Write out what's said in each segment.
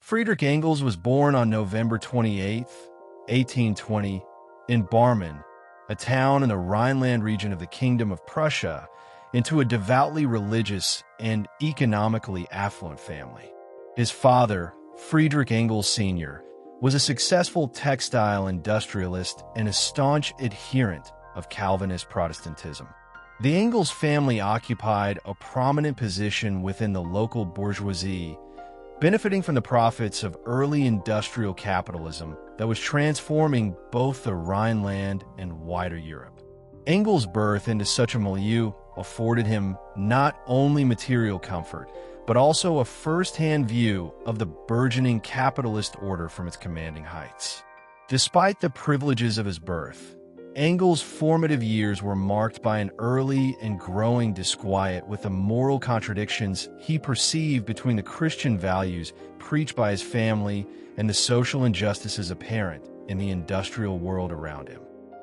Friedrich Engels was born on November 28, 1820, in Barmen, a town in the Rhineland region of the Kingdom of Prussia, into a devoutly religious and economically affluent family. His father, Friedrich Engels Sr., was a successful textile industrialist and a staunch adherent of Calvinist Protestantism. The Engels family occupied a prominent position within the local bourgeoisie, benefiting from the profits of early industrial capitalism that was transforming both the Rhineland and wider Europe. Engels' birth into such a milieu afforded him not only material comfort, but also a first-hand view of the burgeoning capitalist order from its commanding heights. Despite the privileges of his birth, Engels' formative years were marked by an early and growing disquiet with the moral contradictions he perceived between the Christian values preached by his family and the social injustices apparent in the industrial world around him.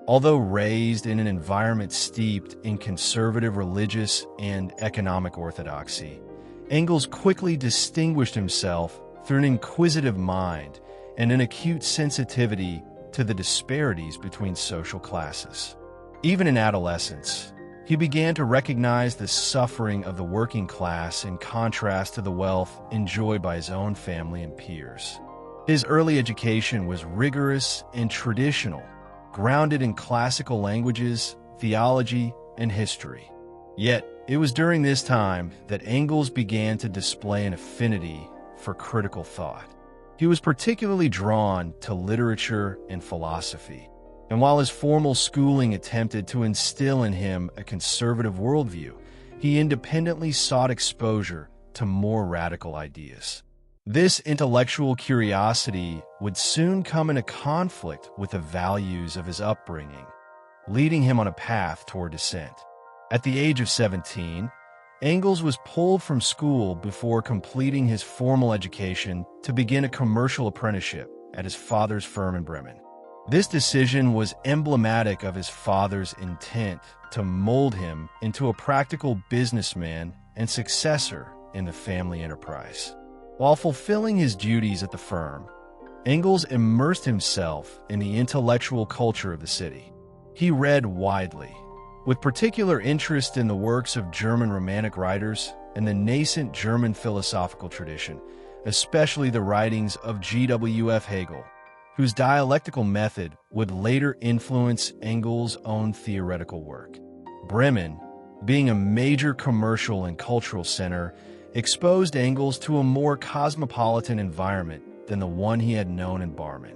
Although raised in an environment steeped in conservative religious and economic orthodoxy, Engels quickly distinguished himself through an inquisitive mind and an acute sensitivity to the disparities between social classes. Even in adolescence, he began to recognize the suffering of the working class in contrast to the wealth enjoyed by his own family and peers. His early education was rigorous and traditional, grounded in classical languages, theology, and history. Yet, it was during this time that Engels began to display an affinity for critical thought. He was particularly drawn to literature and philosophy, and while his formal schooling attempted to instill in him a conservative worldview, he independently sought exposure to more radical ideas. This intellectual curiosity would soon come into conflict with the values of his upbringing, leading him on a path toward dissent. At the age of 17, Engels was pulled from school before completing his formal education to begin a commercial apprenticeship at his father's firm in Bremen. This decision was emblematic of his father's intent to mold him into a practical businessman and successor in the family enterprise. While fulfilling his duties at the firm, Engels immersed himself in the intellectual culture of the city. He read widely, with particular interest in the works of German Romantic writers and the nascent German philosophical tradition, especially the writings of G.W.F. Hegel, whose dialectical method would later influence Engels' own theoretical work. Bremen, being a major commercial and cultural center, exposed Engels to a more cosmopolitan environment than the one he had known in Barmen.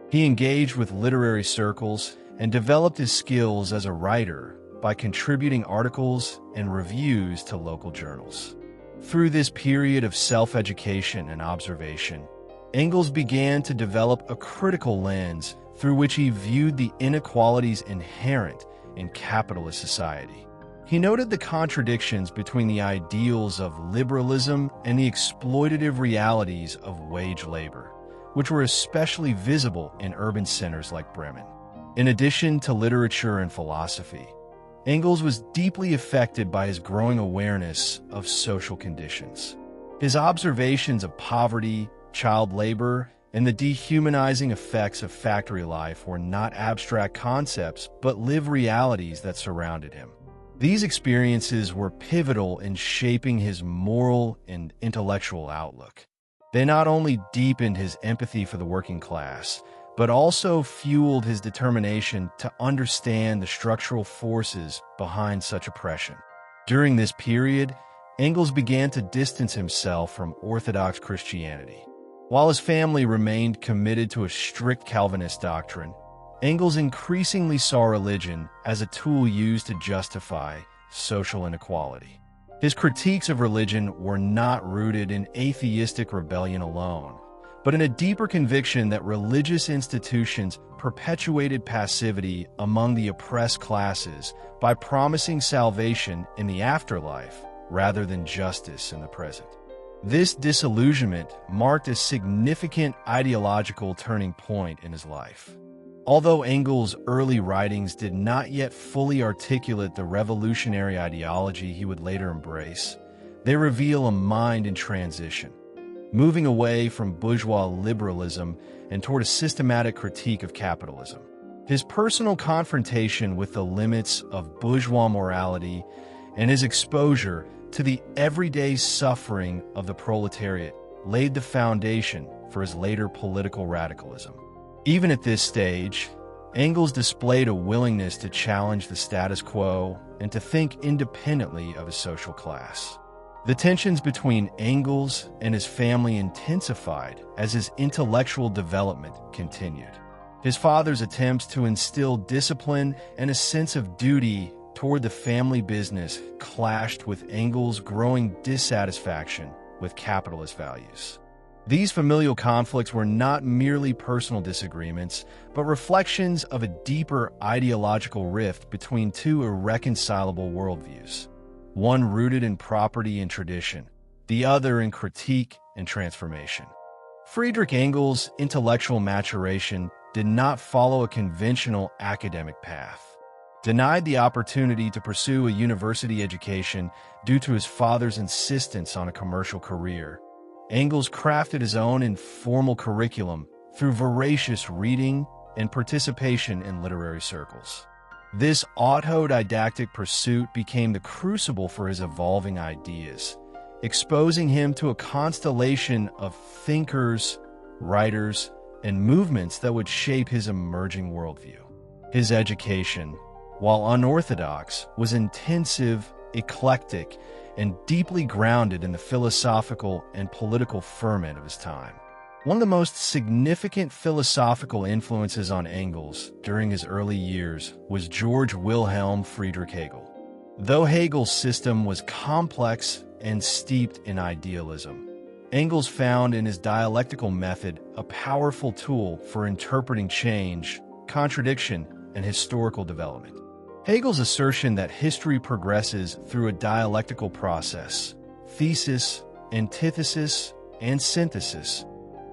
He engaged with literary circles and developed his skills as a writer by contributing articles and reviews to local journals. Through this period of self-education and observation, Engels began to develop a critical lens through which he viewed the inequalities inherent in capitalist society. He noted the contradictions between the ideals of liberalism and the exploitative realities of wage labor, which were especially visible in urban centers like Bremen. In addition to literature and philosophy, Engels was deeply affected by his growing awareness of social conditions. His observations of poverty, child labor, and the dehumanizing effects of factory life were not abstract concepts, but lived realities that surrounded him. These experiences were pivotal in shaping his moral and intellectual outlook. They not only deepened his empathy for the working class, but also fueled his determination to understand the structural forces behind such oppression. During this period, Engels began to distance himself from Orthodox Christianity. While his family remained committed to a strict Calvinist doctrine, Engels increasingly saw religion as a tool used to justify social inequality. His critiques of religion were not rooted in atheistic rebellion alone, but in a deeper conviction that religious institutions perpetuated passivity among the oppressed classes by promising salvation in the afterlife rather than justice in the present. This disillusionment marked a significant ideological turning point in his life. Although Engels' early writings did not yet fully articulate the revolutionary ideology he would later embrace, they reveal a mind in transition. moving away from bourgeois liberalism and toward a systematic critique of capitalism. His personal confrontation with the limits of bourgeois morality and his exposure to the everyday suffering of the proletariat laid the foundation for his later political radicalism. Even at this stage, Engels displayed a willingness to challenge the status quo and to think independently of his social class. The tensions between Engels and his family intensified as his intellectual development continued. His father's attempts to instill discipline and a sense of duty toward the family business clashed with Engels' growing dissatisfaction with capitalist values. These familial conflicts were not merely personal disagreements, but reflections of a deeper ideological rift between two irreconcilable worldviews, one rooted in property and tradition, the other in critique and transformation. Friedrich Engels' intellectual maturation did not follow a conventional academic path. Denied the opportunity to pursue a university education due to his father's insistence on a commercial career, Engels crafted his own informal curriculum through voracious reading and participation in literary circles. This autodidactic pursuit became the crucible for his evolving ideas, exposing him to a constellation of thinkers, writers, and movements that would shape his emerging worldview. His education, while unorthodox, was intensive, eclectic, and deeply grounded in the philosophical and political ferment of his time. One of the most significant philosophical influences on Engels during his early years was George Wilhelm Friedrich Hegel. Though Hegel's system was complex and steeped in idealism, Engels found in his dialectical method a powerful tool for interpreting change, contradiction, and historical development. Hegel's assertion that history progresses through a dialectical process, thesis, antithesis, and synthesis,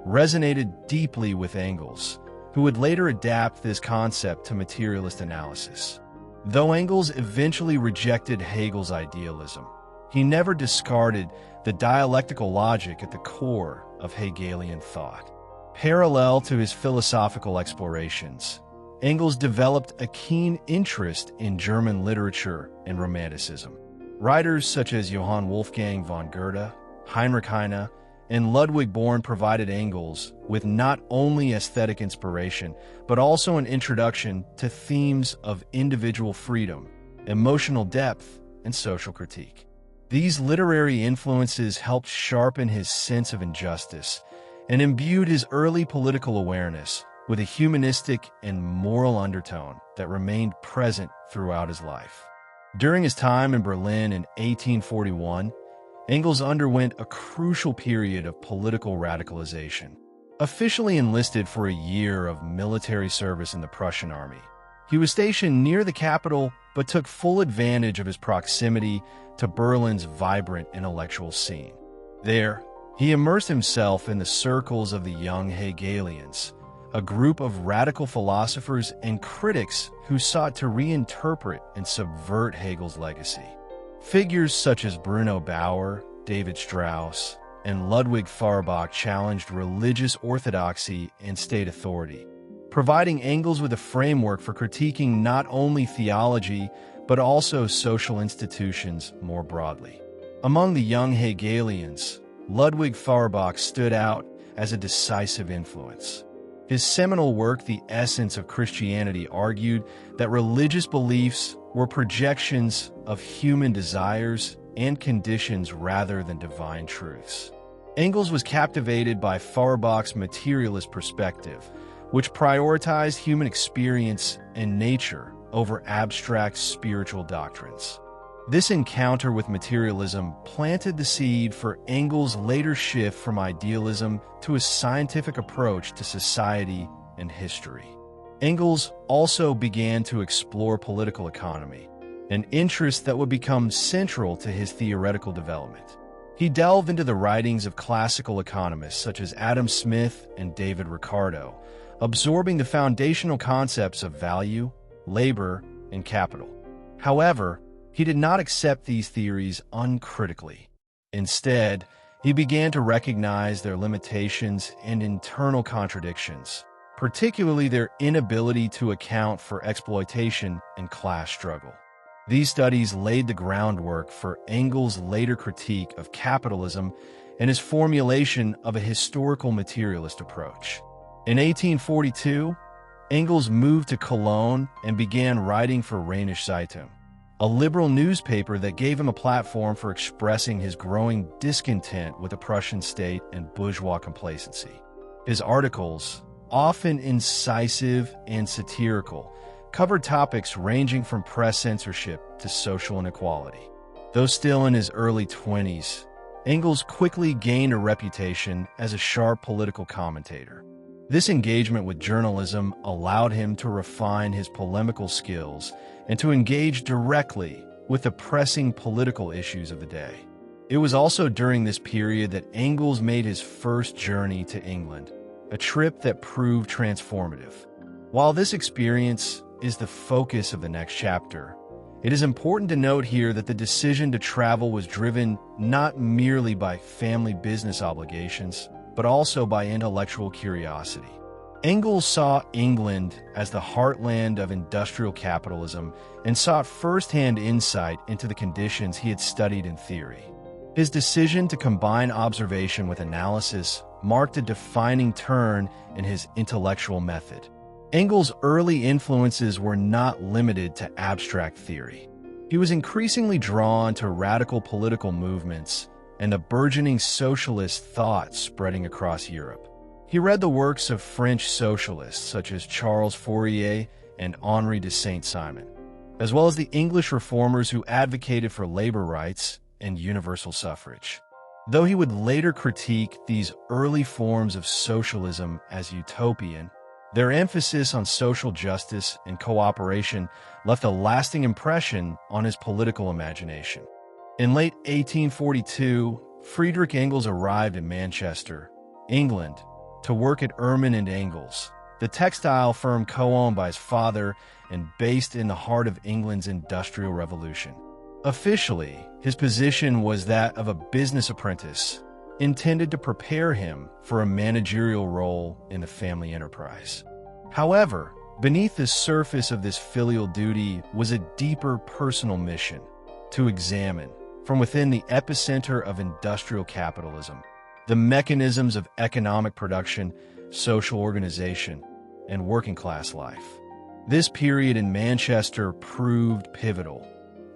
resonated deeply with Engels, who would later adapt this concept to materialist analysis. Though Engels eventually rejected Hegel's idealism, he never discarded the dialectical logic at the core of Hegelian thought. Parallel to his philosophical explorations, Engels developed a keen interest in German literature and Romanticism. Writers such as Johann Wolfgang von Goethe, Heinrich Heine, and Ludwig Born provided Engels with not only aesthetic inspiration, but also an introduction to themes of individual freedom, emotional depth, and social critique. These literary influences helped sharpen his sense of injustice and imbued his early political awareness with a humanistic and moral undertone that remained present throughout his life. During his time in Berlin in 1841, Engels underwent a crucial period of political radicalization. Officially enlisted for a year of military service in the Prussian army, he was stationed near the capital but took full advantage of his proximity to Berlin's vibrant intellectual scene. There, he immersed himself in the circles of the young Hegelians, a group of radical philosophers and critics who sought to reinterpret and subvert Hegel's legacy. Figures such as Bruno Bauer, David Strauss, and Ludwig Feuerbach challenged religious orthodoxy and state authority, providing Engels with a framework for critiquing not only theology but also social institutions more broadly. Among the young Hegelians, Ludwig Feuerbach stood out as a decisive influence. His seminal work, The Essence of Christianity, argued that religious beliefs were projections of human desires and conditions rather than divine truths. Engels was captivated by Feuerbach's materialist perspective, which prioritized human experience and nature over abstract spiritual doctrines. This encounter with materialism planted the seed for Engels' later shift from idealism to a scientific approach to society and history. Engels also began to explore political economy, an interest that would become central to his theoretical development. He delved into the writings of classical economists such as Adam Smith and David Ricardo, absorbing the foundational concepts of value, labor, and capital. However, he did not accept these theories uncritically. Instead, He began to recognize their limitations and internal contradictions, particularly their inability to account for exploitation and class struggle. These studies laid the groundwork for Engels' later critique of capitalism and his formulation of a historical materialist approach. In 1842, Engels moved to Cologne and began writing for Rheinische Zeitung, a liberal newspaper that gave him a platform for expressing his growing discontent with the Prussian state and bourgeois complacency. His articles, often incisive and satirical, covered topics ranging from press censorship to social inequality. Though still in his early 20s, Engels quickly gained a reputation as a sharp political commentator. This engagement with journalism allowed him to refine his polemical skills and to engage directly with the pressing political issues of the day. It was also during this period that Engels made his first journey to England, a trip that proved transformative. While this experience is the focus of the next chapter, it is important to note here that the decision to travel was driven not merely by family business obligations, but also by intellectual curiosity. Engels saw England as the heartland of industrial capitalism and sought first-hand insight into the conditions he had studied in theory. His decision to combine observation with analysis marked a defining turn in his intellectual method. Engels' early influences were not limited to abstract theory. He was increasingly drawn to radical political movements and the burgeoning socialist thought spreading across Europe. He read the works of French socialists such as Charles Fourier and Henri de Saint-Simon, as well as the English reformers who advocated for labor rights and universal suffrage. Though he would later critique these early forms of socialism as utopian, their emphasis on social justice and cooperation left a lasting impression on his political imagination. In late 1842, Friedrich Engels arrived in Manchester, England, to work at Ehrman and Engels, the textile firm co-owned by his father and based in the heart of England's Industrial Revolution. Officially, his position was that of a business apprentice, intended to prepare him for a managerial role in the family enterprise. However, beneath the surface of this filial duty was a deeper personal mission: to examine, from within the epicenter of industrial capitalism, the mechanisms of economic production, social organization, and working-class life. This period in Manchester proved pivotal,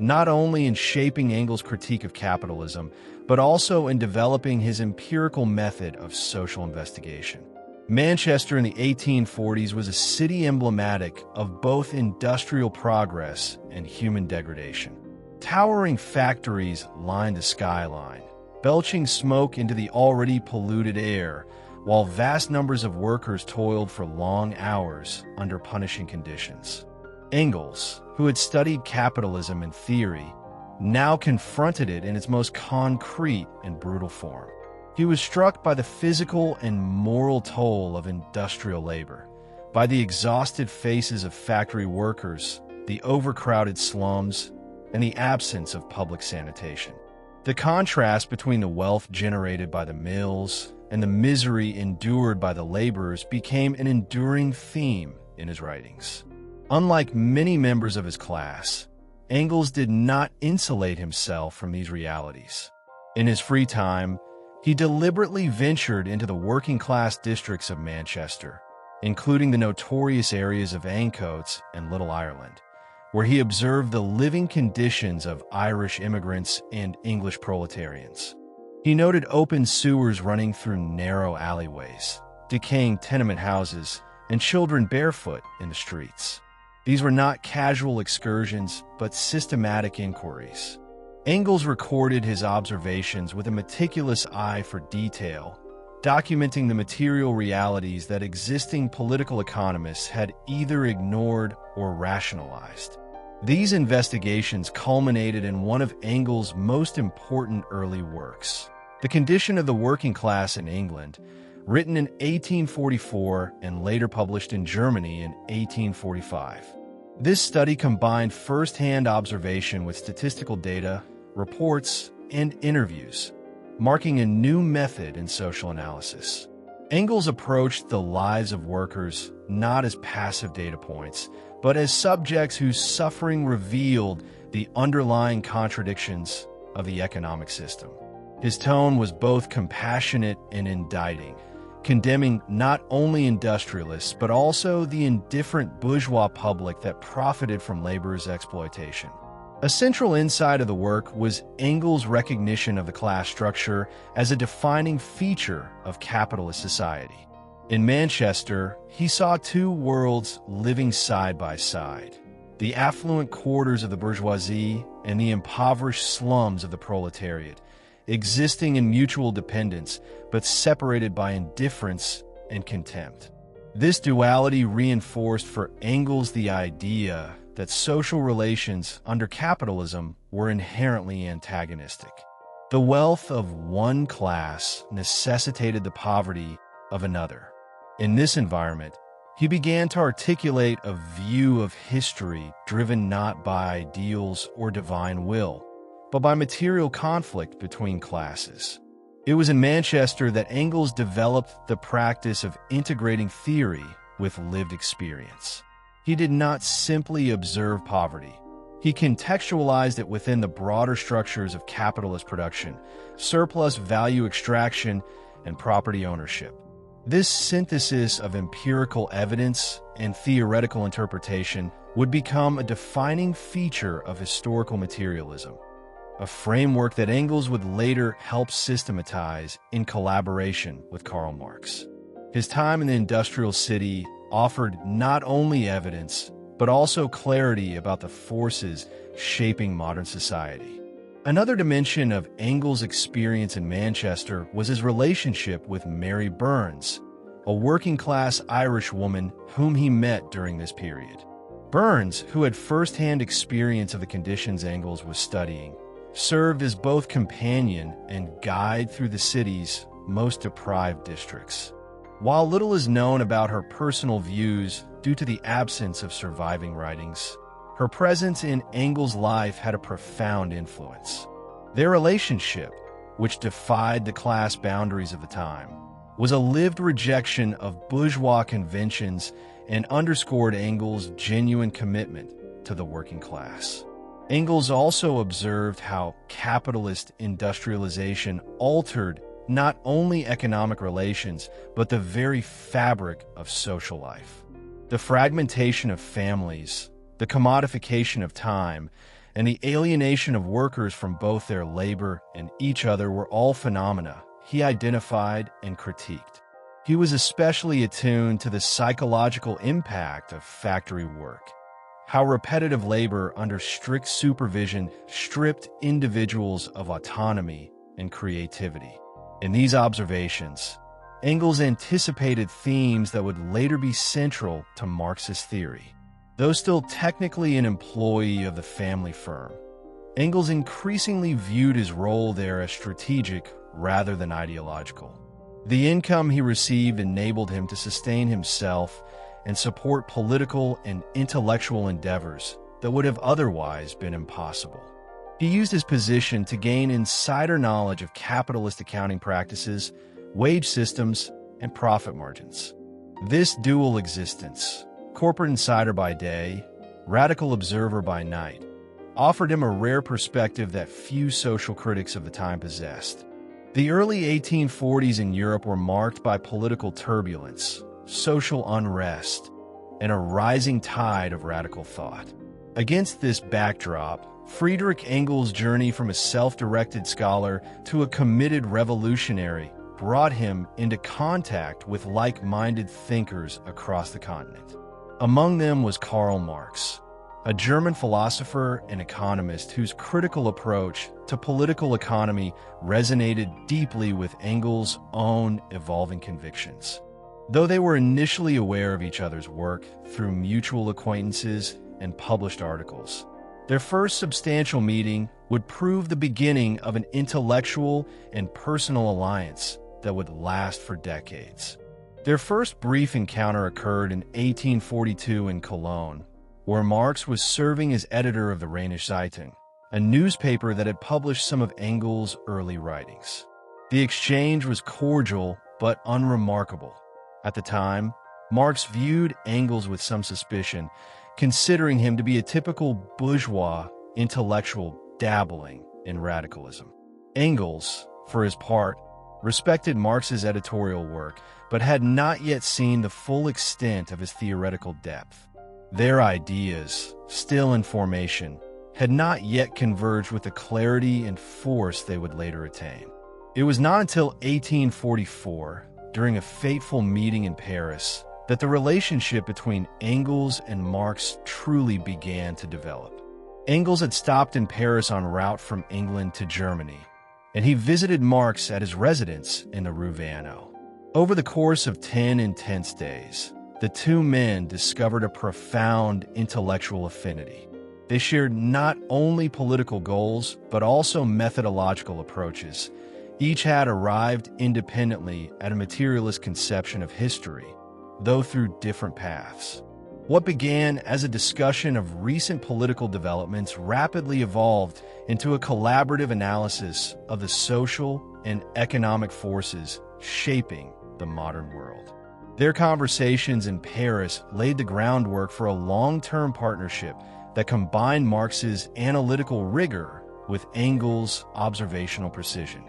not only in shaping Engels' critique of capitalism, but also in developing his empirical method of social investigation. Manchester in the 1840s was a city emblematic of both industrial progress and human degradation. Towering factories lined the skyline, belching smoke into the already polluted air, while vast numbers of workers toiled for long hours under punishing conditions. Engels, who had studied capitalism in theory, now confronted it in its most concrete and brutal form. He was struck by the physical and moral toll of industrial labor, by the exhausted faces of factory workers, the overcrowded slums, and the absence of public sanitation. The contrast between the wealth generated by the mills and the misery endured by the laborers became an enduring theme in his writings. Unlike many members of his class, Engels did not insulate himself from these realities. In his free time, he deliberately ventured into the working-class districts of Manchester, including the notorious areas of Ancoats and Little Ireland, where he observed the living conditions of Irish immigrants and English proletarians. He noted open sewers running through narrow alleyways, decaying tenement houses, and children barefoot in the streets. These were not casual excursions, but systematic inquiries. Engels recorded his observations with a meticulous eye for detail, documenting the material realities that existing political economists had either ignored or rationalized. These investigations culminated in one of Engels' most important early works, The Condition of the Working Class in England, written in 1844 and later published in Germany in 1845. This study combined first-hand observation with statistical data, reports, and interviews, marking a new method in social analysis. Engels approached the lives of workers not as passive data points, but as subjects whose suffering revealed the underlying contradictions of the economic system. His tone was both compassionate and indicting, condemning not only industrialists but also the indifferent bourgeois public that profited from laborers' exploitation. A central insight of the work was Engels' recognition of the class structure as a defining feature of capitalist society. In Manchester, he saw two worlds living side by side: the affluent quarters of the bourgeoisie and the impoverished slums of the proletariat, existing in mutual dependence but separated by indifference and contempt. This duality reinforced for Engels the idea that social relations under capitalism were inherently antagonistic. The wealth of one class necessitated the poverty of another. In this environment, he began to articulate a view of history driven not by ideals or divine will, but by material conflict between classes. It was in Manchester that Engels developed the practice of integrating theory with lived experience. He did not simply observe poverty. He contextualized it within the broader structures of capitalist production, surplus value extraction, and property ownership. This synthesis of empirical evidence and theoretical interpretation would become a defining feature of historical materialism, a framework that Engels would later help systematize in collaboration with Karl Marx. His time in the industrial city offered not only evidence, but also clarity about the forces shaping modern society. Another dimension of Engels' experience in Manchester was his relationship with Mary Burns, a working-class Irish woman whom he met during this period. Burns, who had first-hand experience of the conditions Engels was studying, served as both companion and guide through the city's most deprived districts. While little is known about her personal views due to the absence of surviving writings, her presence in Engels' life had a profound influence. Their relationship, which defied the class boundaries of the time, was a lived rejection of bourgeois conventions and underscored Engels' genuine commitment to the working class. Engels also observed how capitalist industrialization altered not only economic relations, but the very fabric of social life. The fragmentation of families, the commodification of time, and the alienation of workers from both their labor and each other were all phenomena he identified and critiqued. He was especially attuned to the psychological impact of factory work, how repetitive labor under strict supervision stripped individuals of autonomy and creativity. In these observations, Engels anticipated themes that would later be central to Marxist theory. Though still technically an employee of the family firm, Engels increasingly viewed his role there as strategic rather than ideological. The income he received enabled him to sustain himself and support political and intellectual endeavors that would have otherwise been impossible. He used his position to gain insider knowledge of capitalist accounting practices, wage systems, and profit margins. This dual existence, corporate insider by day, radical observer by night, offered him a rare perspective that few social critics of the time possessed. The early 1840s in Europe were marked by political turbulence, social unrest, and a rising tide of radical thought. Against this backdrop, Friedrich Engels' journey from a self-directed scholar to a committed revolutionary brought him into contact with like-minded thinkers across the continent. Among them was Karl Marx, a German philosopher and economist whose critical approach to political economy resonated deeply with Engels' own evolving convictions. Though they were initially aware of each other's work through mutual acquaintances and published articles, their first substantial meeting would prove the beginning of an intellectual and personal alliance that would last for decades. Their first brief encounter occurred in 1842 in Cologne, where Marx was serving as editor of the Rheinische Zeitung, a newspaper that had published some of Engels' early writings. The exchange was cordial but unremarkable. At the time, Marx viewed Engels with some suspicion, considering him to be a typical bourgeois intellectual dabbling in radicalism. Engels, for his part, respected Marx's editorial work, but had not yet seen the full extent of his theoretical depth. Their ideas, still in formation, had not yet converged with the clarity and force they would later attain. It was not until 1844, during a fateful meeting in Paris, that the relationship between Engels and Marx truly began to develop. Engels had stopped in Paris en route from England to Germany, and he visited Marx at his residence in the Rue Vanneau. Over the course of 10 intense days, the two men discovered a profound intellectual affinity. They shared not only political goals, but also methodological approaches. Each had arrived independently at a materialist conception of history, though through different paths. What began as a discussion of recent political developments rapidly evolved into a collaborative analysis of the social and economic forces shaping the modern world. Their conversations in Paris laid the groundwork for a long-term partnership that combined Marx's analytical rigor with Engels' observational precision.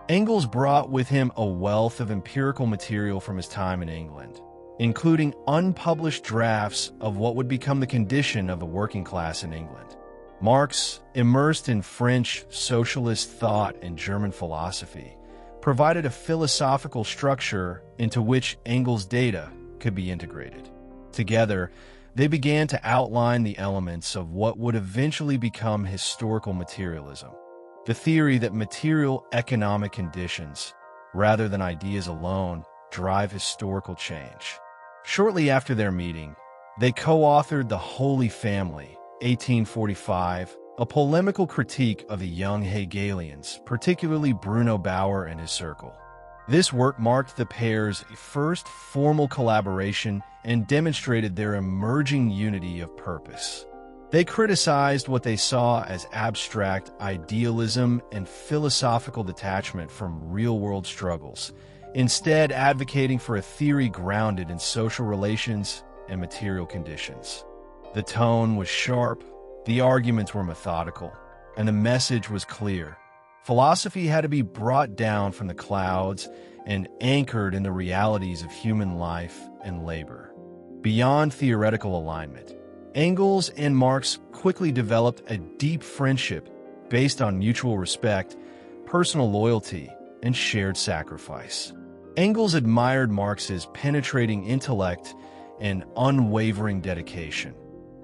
Engels brought with him a wealth of empirical material from his time in England, including unpublished drafts of what would become the condition of the working class in England. Marx, immersed in French socialist thought and German philosophy, provided a philosophical structure into which Engels' data could be integrated. Together, they began to outline the elements of what would eventually become historical materialism, the theory that material economic conditions, rather than ideas alone, drive historical change. Shortly after their meeting, they co-authored The Holy Family, 1845, a polemical critique of the young Hegelians, particularly Bruno Bauer and his circle. This work marked the pair's first formal collaboration and demonstrated their emerging unity of purpose. They criticized what they saw as abstract idealism and philosophical detachment from real-world struggles, instead advocating for a theory grounded in social relations and material conditions. The tone was sharp, the arguments were methodical, and the message was clear. Philosophy had to be brought down from the clouds and anchored in the realities of human life and labor. Beyond theoretical alignment, Engels and Marx quickly developed a deep friendship based on mutual respect, personal loyalty, and shared sacrifice. Engels admired Marx's penetrating intellect and unwavering dedication,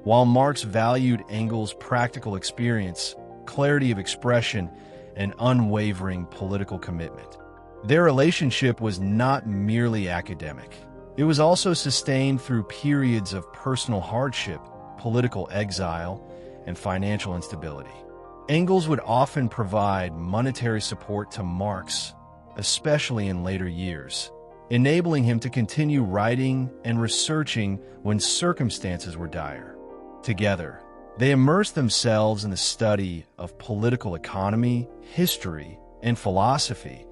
while Marx valued Engels' practical experience, clarity of expression, and unwavering political commitment. Their relationship was not merely academic. It was also sustained through periods of personal hardship, political exile, and financial instability. Engels would often provide monetary support to Marx, especially in later years, enabling him to continue writing and researching when circumstances were dire. Together, they immersed themselves in the study of political economy, history, and philosophy,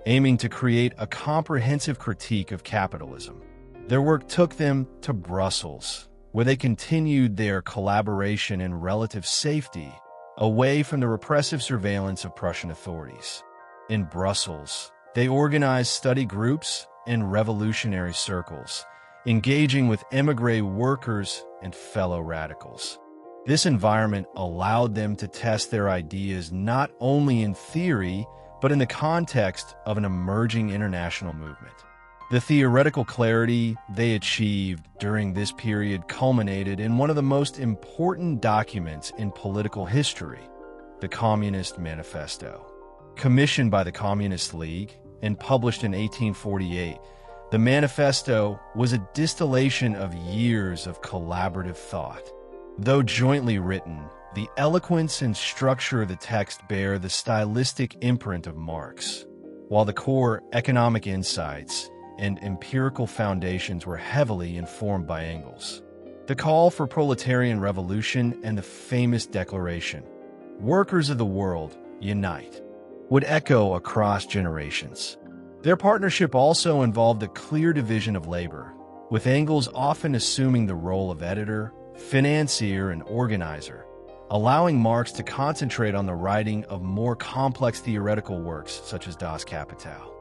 aiming to create a comprehensive critique of capitalism. Their work took them to Brussels, where they continued their collaboration in relative safety, away from the repressive surveillance of Prussian authorities. In Brussels, they organized study groups and revolutionary circles, engaging with émigré workers and fellow radicals. This environment allowed them to test their ideas not only in theory, but in the context of an emerging international movement. The theoretical clarity they achieved during this period culminated in one of the most important documents in political history, the Communist Manifesto. Commissioned by the Communist League and published in 1848, the manifesto was a distillation of years of collaborative thought. Though jointly written, the eloquence and structure of the text bear the stylistic imprint of Marx, while the core economic insights and empirical foundations were heavily informed by Engels. The call for proletarian revolution and the famous declaration, "Workers of the world, unite," would echo across generations. Their partnership also involved a clear division of labor, with Engels often assuming the role of editor, financier, and organizer, allowing Marx to concentrate on the writing of more complex theoretical works such as Das Kapital.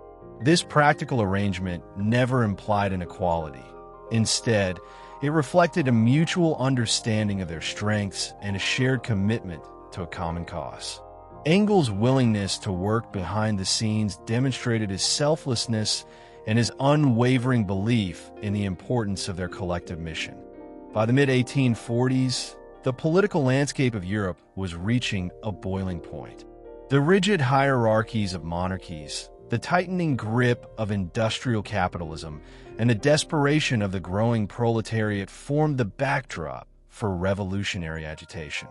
This practical arrangement never implied an equality. Instead, it reflected a mutual understanding of their strengths and a shared commitment to a common cause. Engels' willingness to work behind the scenes demonstrated his selflessness and his unwavering belief in the importance of their collective mission. By the mid-1840s, the political landscape of Europe was reaching a boiling point. The rigid hierarchies of monarchies, the tightening grip of industrial capitalism, and the desperation of the growing proletariat formed the backdrop for revolutionary agitation.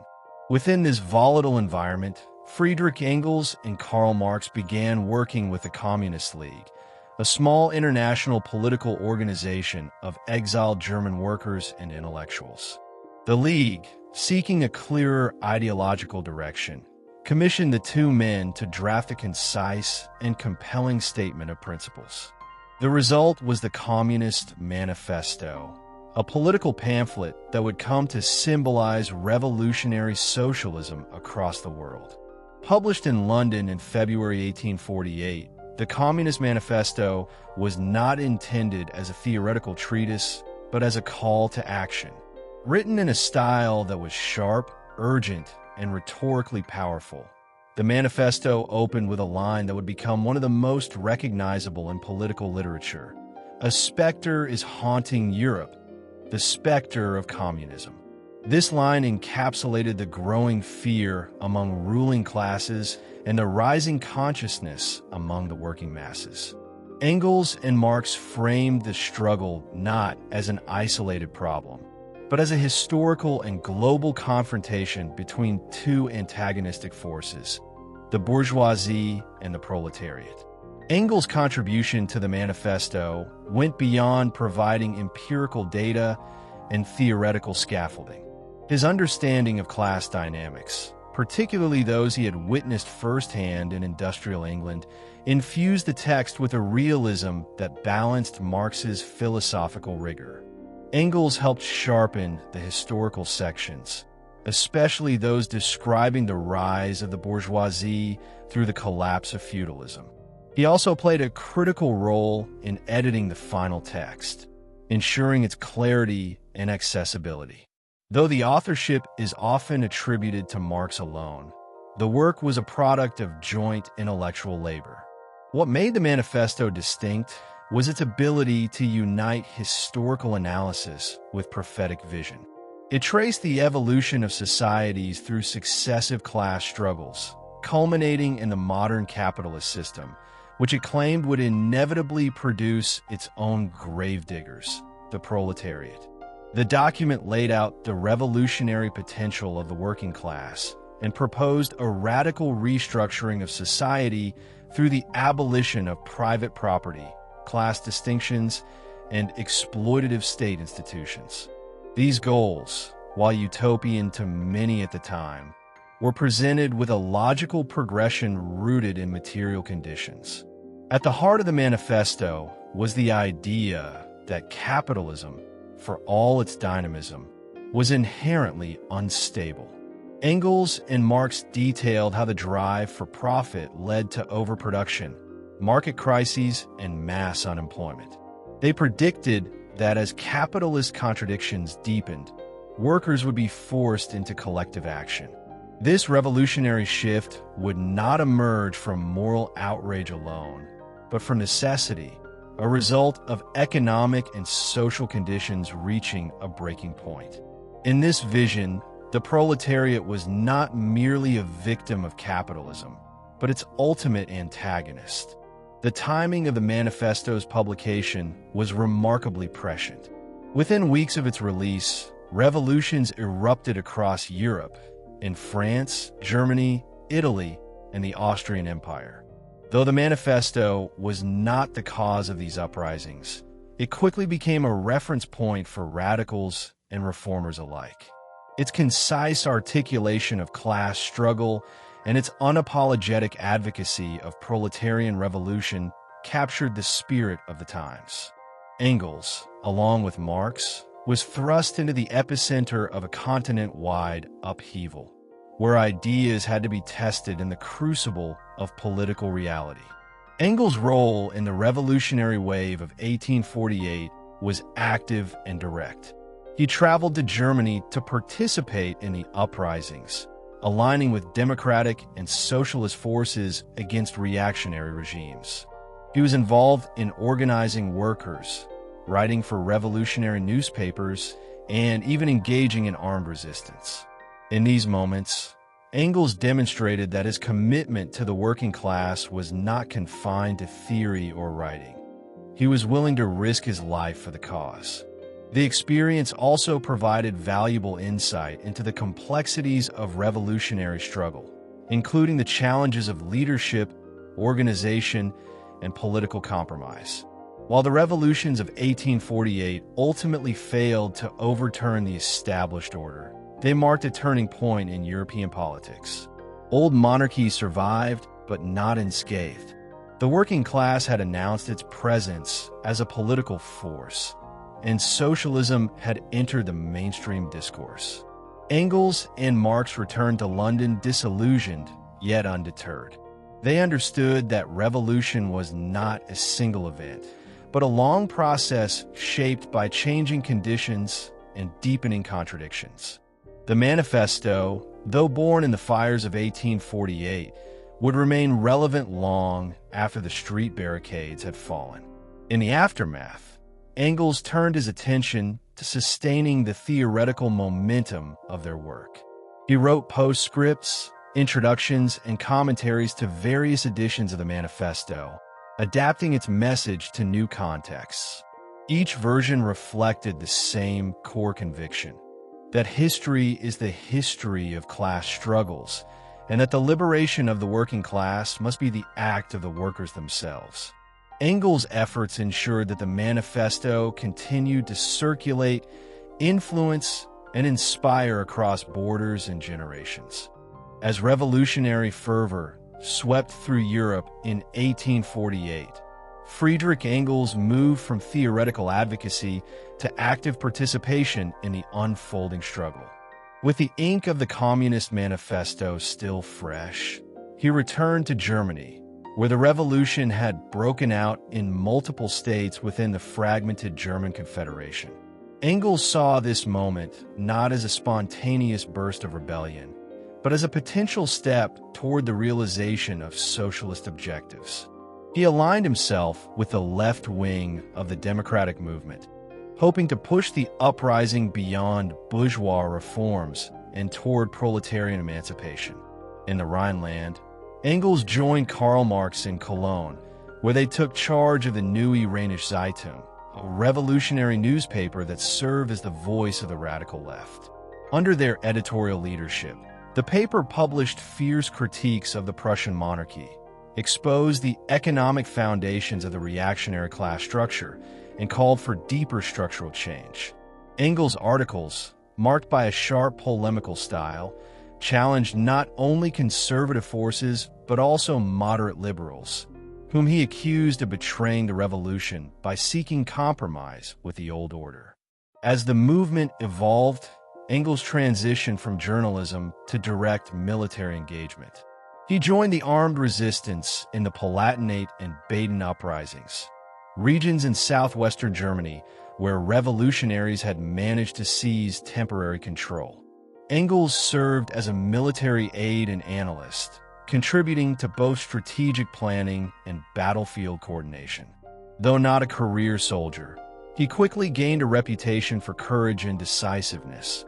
Within this volatile environment, Friedrich Engels and Karl Marx began working with the Communist League, a small international political organization of exiled German workers and intellectuals. The League, seeking a clearer ideological direction, commissioned the two men to draft a concise and compelling statement of principles. The result was the Communist Manifesto, a political pamphlet that would come to symbolize revolutionary socialism across the world. Published in London in February 1848, the Communist Manifesto was not intended as a theoretical treatise, but as a call to action. Written in a style that was sharp, urgent, and rhetorically powerful, the manifesto opened with a line that would become one of the most recognizable in political literature. "A specter is haunting Europe, the specter of communism." This line encapsulated the growing fear among ruling classes and the rising consciousness among the working masses. Engels and Marx framed the struggle not as an isolated problem, but as a historical and global confrontation between two antagonistic forces, the bourgeoisie and the proletariat. Engels' contribution to the manifesto went beyond providing empirical data and theoretical scaffolding. His understanding of class dynamics, particularly those he had witnessed firsthand in industrial England, infused the text with a realism that balanced Marx's philosophical rigor. Engels helped sharpen the historical sections, especially those describing the rise of the bourgeoisie through the collapse of feudalism. He also played a critical role in editing the final text, ensuring its clarity and accessibility. Though the authorship is often attributed to Marx alone, the work was a product of joint intellectual labor. What made the manifesto distinct was its ability to unite historical analysis with prophetic vision. It traced the evolution of societies through successive class struggles, culminating in the modern capitalist system, which it claimed would inevitably produce its own gravediggers, the proletariat. The document laid out the revolutionary potential of the working class and proposed a radical restructuring of society through the abolition of private property, class distinctions, and exploitative state institutions. These goals, while utopian to many at the time, were presented with a logical progression rooted in material conditions. At the heart of the manifesto was the idea that capitalism, for all its dynamism, was inherently unstable. Engels and Marx detailed how the drive for profit led to overproduction, market crises, and mass unemployment. They predicted that as capitalist contradictions deepened, workers would be forced into collective action. This revolutionary shift would not emerge from moral outrage alone, but from necessity, a result of economic and social conditions reaching a breaking point. In this vision, the proletariat was not merely a victim of capitalism, but its ultimate antagonist. The timing of the manifesto's publication was remarkably prescient. Within weeks of its release, revolutions erupted across Europe, in France, Germany, Italy, and the Austrian Empire. Though the manifesto was not the cause of these uprisings, it quickly became a reference point for radicals and reformers alike. Its concise articulation of class struggle and its unapologetic advocacy of proletarian revolution captured the spirit of the times. Engels, along with Marx, was thrust into the epicenter of a continent-wide upheaval, where ideas had to be tested in the crucible of political reality. Engels' role in the revolutionary wave of 1848 was active and direct. He traveled to Germany to participate in the uprisings, aligning with democratic and socialist forces against reactionary regimes. He was involved in organizing workers, writing for revolutionary newspapers, and even engaging in armed resistance. In these moments, Engels demonstrated that his commitment to the working class was not confined to theory or writing. He was willing to risk his life for the cause. The experience also provided valuable insight into the complexities of revolutionary struggle, including the challenges of leadership, organization, and political compromise. While the revolutions of 1848 ultimately failed to overturn the established order, they marked a turning point in European politics. Old monarchies survived, but not unscathed. The working class had announced its presence as a political force, and socialism had entered the mainstream discourse. Engels and Marx returned to London disillusioned, yet undeterred. They understood that revolution was not a single event, but a long process shaped by changing conditions and deepening contradictions. The manifesto, though born in the fires of 1848, would remain relevant long after the street barricades had fallen. In the aftermath, Engels turned his attention to sustaining the theoretical momentum of their work. He wrote postscripts, introductions, and commentaries to various editions of the manifesto, adapting its message to new contexts. Each version reflected the same core conviction: that history is the history of class struggles, and that the liberation of the working class must be the act of the workers themselves. Engels' efforts ensured that the manifesto continued to circulate, influence, and inspire across borders and generations. As revolutionary fervor swept through Europe in 1848, Friedrich Engels moved from theoretical advocacy to active participation in the unfolding struggle. With the ink of the Communist Manifesto still fresh, he returned to Germany, where the revolution had broken out in multiple states within the fragmented German Confederation. Engels saw this moment not as a spontaneous burst of rebellion, but as a potential step toward the realization of socialist objectives. He aligned himself with the left wing of the democratic movement, hoping to push the uprising beyond bourgeois reforms and toward proletarian emancipation. In the Rhineland, Engels joined Karl Marx in Cologne, where they took charge of the Neue Rheinische Zeitung, a revolutionary newspaper that served as the voice of the radical left. Under their editorial leadership, the paper published fierce critiques of the Prussian monarchy, exposed the economic foundations of the reactionary class structure, and called for deeper structural change. Engels' articles, marked by a sharp polemical style, challenged not only conservative forces but also moderate liberals, whom he accused of betraying the revolution by seeking compromise with the old order. As the movement evolved, Engels transitioned from journalism to direct military engagement. He joined the armed resistance in the Palatinate and Baden uprisings, regions in southwestern Germany where revolutionaries had managed to seize temporary control. Engels served as a military aide and analyst, contributing to both strategic planning and battlefield coordination. Though not a career soldier, he quickly gained a reputation for courage and decisiveness,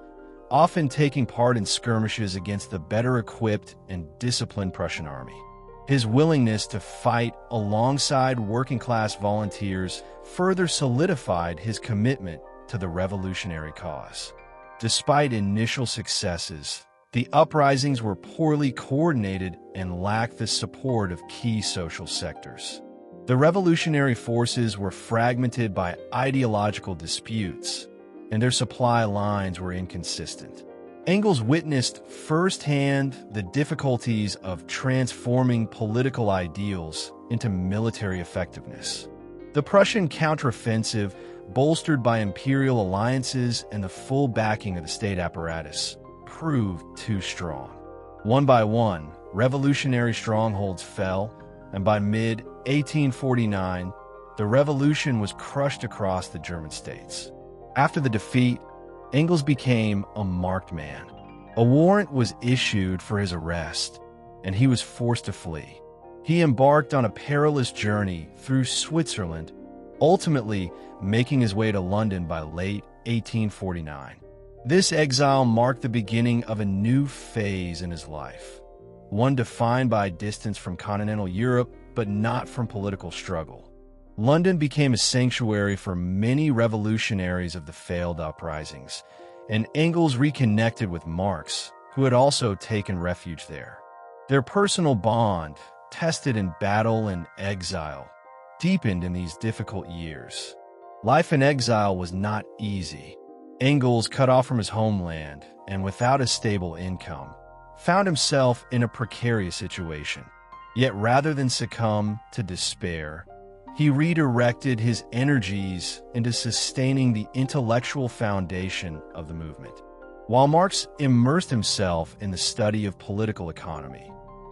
often taking part in skirmishes against the better-equipped and disciplined Prussian army. His willingness to fight alongside working-class volunteers further solidified his commitment to the revolutionary cause. Despite initial successes, the uprisings were poorly coordinated and lacked the support of key social sectors. The revolutionary forces were fragmented by ideological disputes, and their supply lines were inconsistent. Engels witnessed firsthand the difficulties of transforming political ideals into military effectiveness. The Prussian counteroffensive, bolstered by imperial alliances and the full backing of the state apparatus, proved too strong. One by one, revolutionary strongholds fell, and by mid-1849, the revolution was crushed across the German states. After the defeat, Engels became a marked man. A warrant was issued for his arrest, and he was forced to flee. He embarked on a perilous journey through Switzerland, ultimately making his way to London by late 1849. This exile marked the beginning of a new phase in his life, one defined by distance from continental Europe, but not from political struggle. London became a sanctuary for many revolutionaries of the failed uprisings, and Engels reconnected with Marx, who had also taken refuge there. Their personal bond, tested in battle and exile, deepened in these difficult years. Life in exile was not easy. Engels, cut off from his homeland and without a stable income, found himself in a precarious situation. Yet rather than succumb to despair, he redirected his energies into sustaining the intellectual foundation of the movement. While Marx immersed himself in the study of political economy,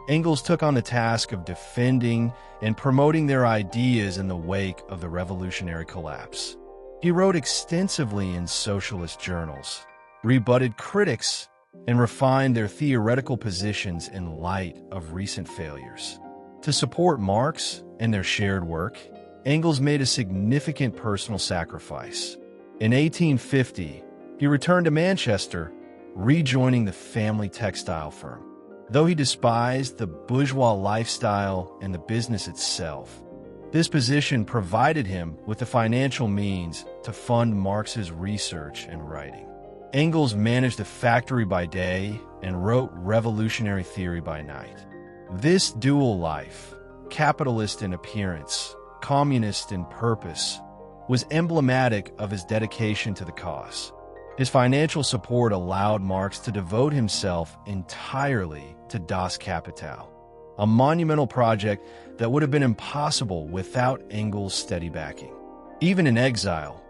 Engels took on the task of defending and promoting their ideas in the wake of the revolutionary collapse. He wrote extensively in socialist journals, rebutted critics, and refined their theoretical positions in light of recent failures. To support Marx and their shared work, Engels made a significant personal sacrifice. In 1850, he returned to Manchester, rejoining the family textile firm. Though he despised the bourgeois lifestyle and the business itself, this position provided him with the financial means to fund Marx's research and writing. Engels managed a factory by day and wrote revolutionary theory by night. This dual life, capitalist in appearance, communist in purpose, was emblematic of his dedication to the cause. His financial support allowed Marx to devote himself entirely to Das Kapital, a monumental project that would have been impossible without Engels' steady backing. Even in exile,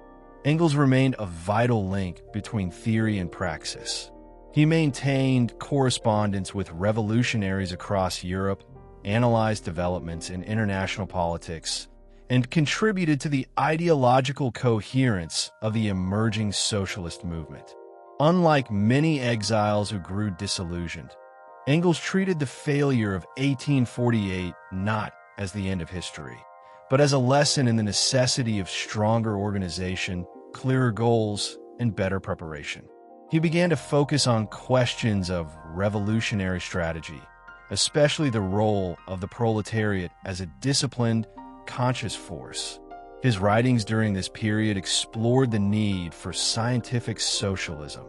Engels remained a vital link between theory and praxis. He maintained correspondence with revolutionaries across Europe, analyzed developments in international politics, and contributed to the ideological coherence of the emerging socialist movement. Unlike many exiles who grew disillusioned, Engels treated the failure of 1848 not as the end of history, but as a lesson in the necessity of stronger organization, clearer goals, and better preparation. He began to focus on questions of revolutionary strategy, especially the role of the proletariat as a disciplined, conscious force. His writings during this period explored the need for scientific socialism,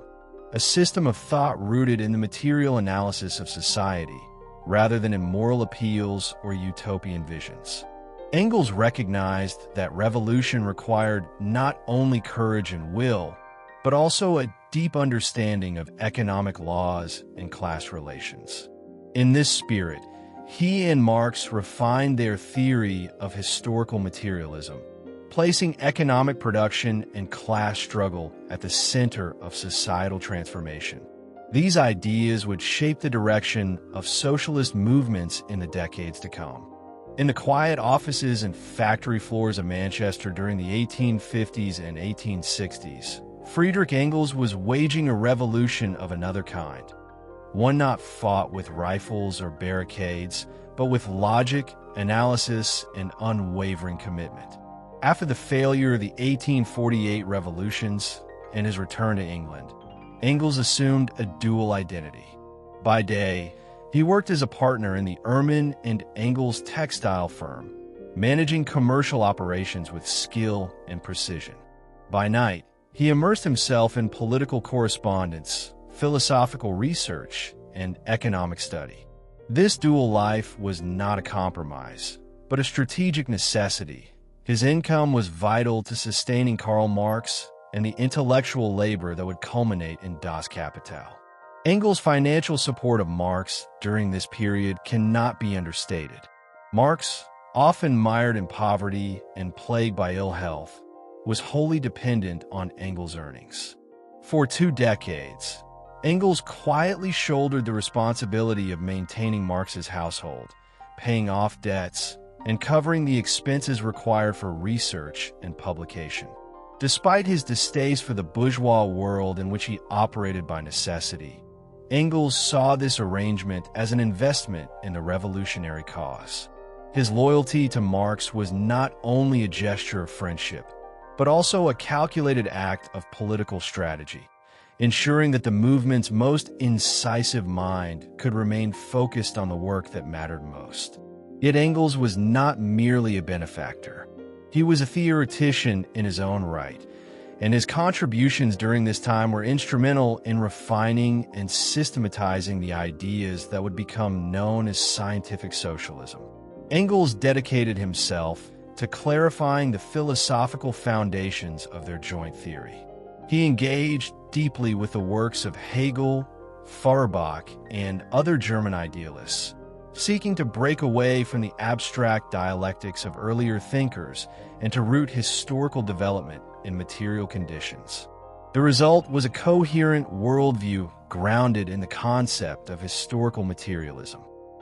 a system of thought rooted in the material analysis of society, rather than in moral appeals or utopian visions. Engels recognized that revolution required not only courage and will, but also a deep understanding of economic laws and class relations. In this spirit, he and Marx refined their theory of historical materialism, placing economic production and class struggle at the center of societal transformation. These ideas would shape the direction of socialist movements in the decades to come. In the quiet offices and factory floors of Manchester during the 1850s and 1860s, Friedrich Engels was waging a revolution of another kind. One not fought with rifles or barricades, but with logic, analysis, and unwavering commitment. After the failure of the 1848 revolutions and his return to England, Engels assumed a dual identity. By day, he worked as a partner in the Ehrman and Engels textile firm, managing commercial operations with skill and precision. By night, he immersed himself in political correspondence, philosophical research, and economic study. This dual life was not a compromise, but a strategic necessity. His income was vital to sustaining Karl Marx and the intellectual labor that would culminate in Das Kapital. Engels' financial support of Marx during this period cannot be understated. Marx, often mired in poverty and plagued by ill health, was wholly dependent on Engels' earnings. For 2 decades, Engels quietly shouldered the responsibility of maintaining Marx's household, paying off debts, and covering the expenses required for research and publication. Despite his distaste for the bourgeois world in which he operated by necessity, Engels saw this arrangement as an investment in the revolutionary cause. His loyalty to Marx was not only a gesture of friendship, but also a calculated act of political strategy, ensuring that the movement's most incisive mind could remain focused on the work that mattered most. Yet Engels was not merely a benefactor. He was a theoretician in his own right, and his contributions during this time were instrumental in refining and systematizing the ideas that would become known as scientific socialism. Engels dedicated himself to clarifying the philosophical foundations of their joint theory. He engaged deeply with the works of Hegel, Feuerbach, and other German idealists, seeking to break away from the abstract dialectics of earlier thinkers and to root historical development in material conditions. The result was a coherent worldview grounded in the concept of historical materialism.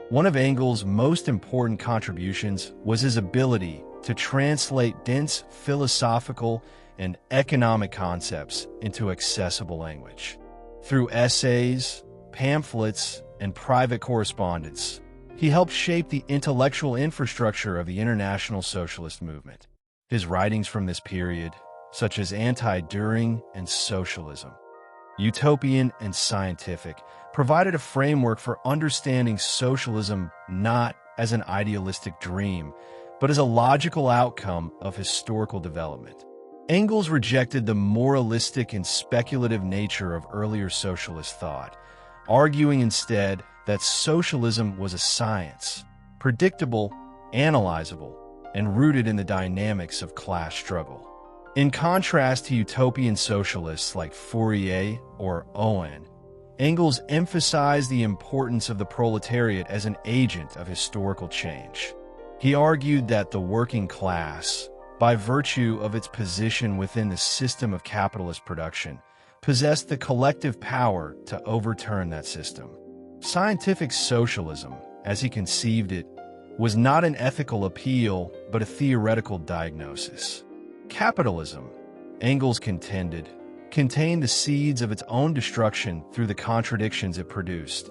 One of Engels' most important contributions was his ability to translate dense philosophical and economic concepts into accessible language. Through essays, pamphlets, and private correspondence, he helped shape the intellectual infrastructure of the international socialist movement. His writings from this period, such as Anti-Düring and Socialism, Utopian and Scientific, provided a framework for understanding socialism not as an idealistic dream, but as a logical outcome of historical development. Engels rejected the moralistic and speculative nature of earlier socialist thought, arguing instead that socialism was a science, predictable, analyzable, and rooted in the dynamics of class struggle. In contrast to utopian socialists like Fourier or Owen, Engels emphasized the importance of the proletariat as an agent of historical change. He argued that the working class, by virtue of its position within the system of capitalist production, possessed the collective power to overturn that system. Scientific socialism, as he conceived it, was not an ethical appeal but a theoretical diagnosis. Capitalism, Engels contended, contained the seeds of its own destruction through the contradictions it produced,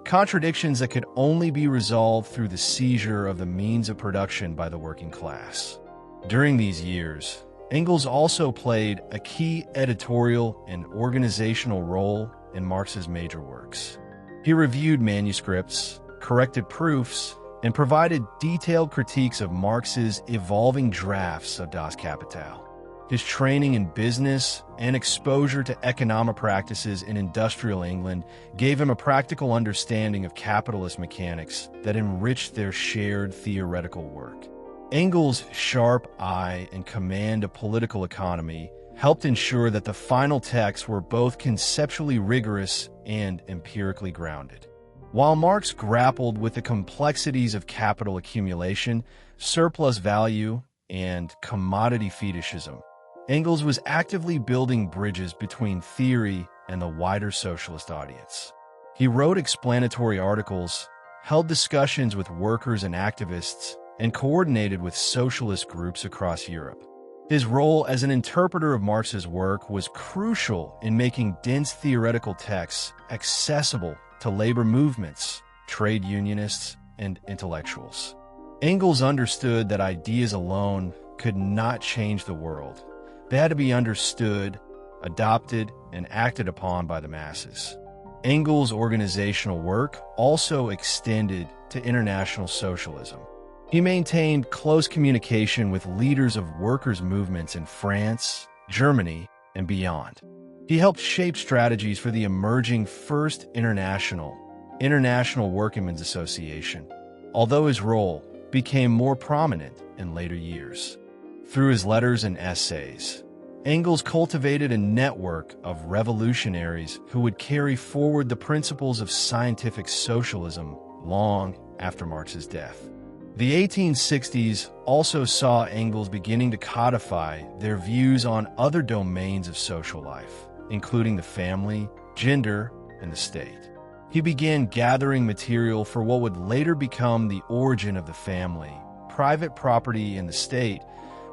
contradictions that could only be resolved through the seizure of the means of production by the working class. During these years, Engels also played a key editorial and organizational role in Marx's major works. He reviewed manuscripts, corrected proofs, and provided detailed critiques of Marx's evolving drafts of Das Kapital. His training in business and exposure to economic practices in industrial England gave him a practical understanding of capitalist mechanics that enriched their shared theoretical work. Engels' sharp eye and command of political economy helped ensure that the final texts were both conceptually rigorous and empirically grounded. While Marx grappled with the complexities of capital accumulation, surplus value, and commodity fetishism, Engels was actively building bridges between theory and the wider socialist audience. He wrote explanatory articles, held discussions with workers and activists, and coordinated with socialist groups across Europe. His role as an interpreter of Marx's work was crucial in making dense theoretical texts accessible to labor movements, trade unionists, and intellectuals. Engels understood that ideas alone could not change the world. They had to be understood, adopted, and acted upon by the masses. Engels' organizational work also extended to international socialism. He maintained close communication with leaders of workers' movements in France, Germany, and beyond. He helped shape strategies for the emerging First International Workingmen's Association, although his role became more prominent in later years. Through his letters and essays, Engels cultivated a network of revolutionaries who would carry forward the principles of scientific socialism long after Marx's death. The 1860s also saw Engels beginning to codify their views on other domains of social life, including the family, gender, and the state. He began gathering material for what would later become the origin of the family, private property, and the state,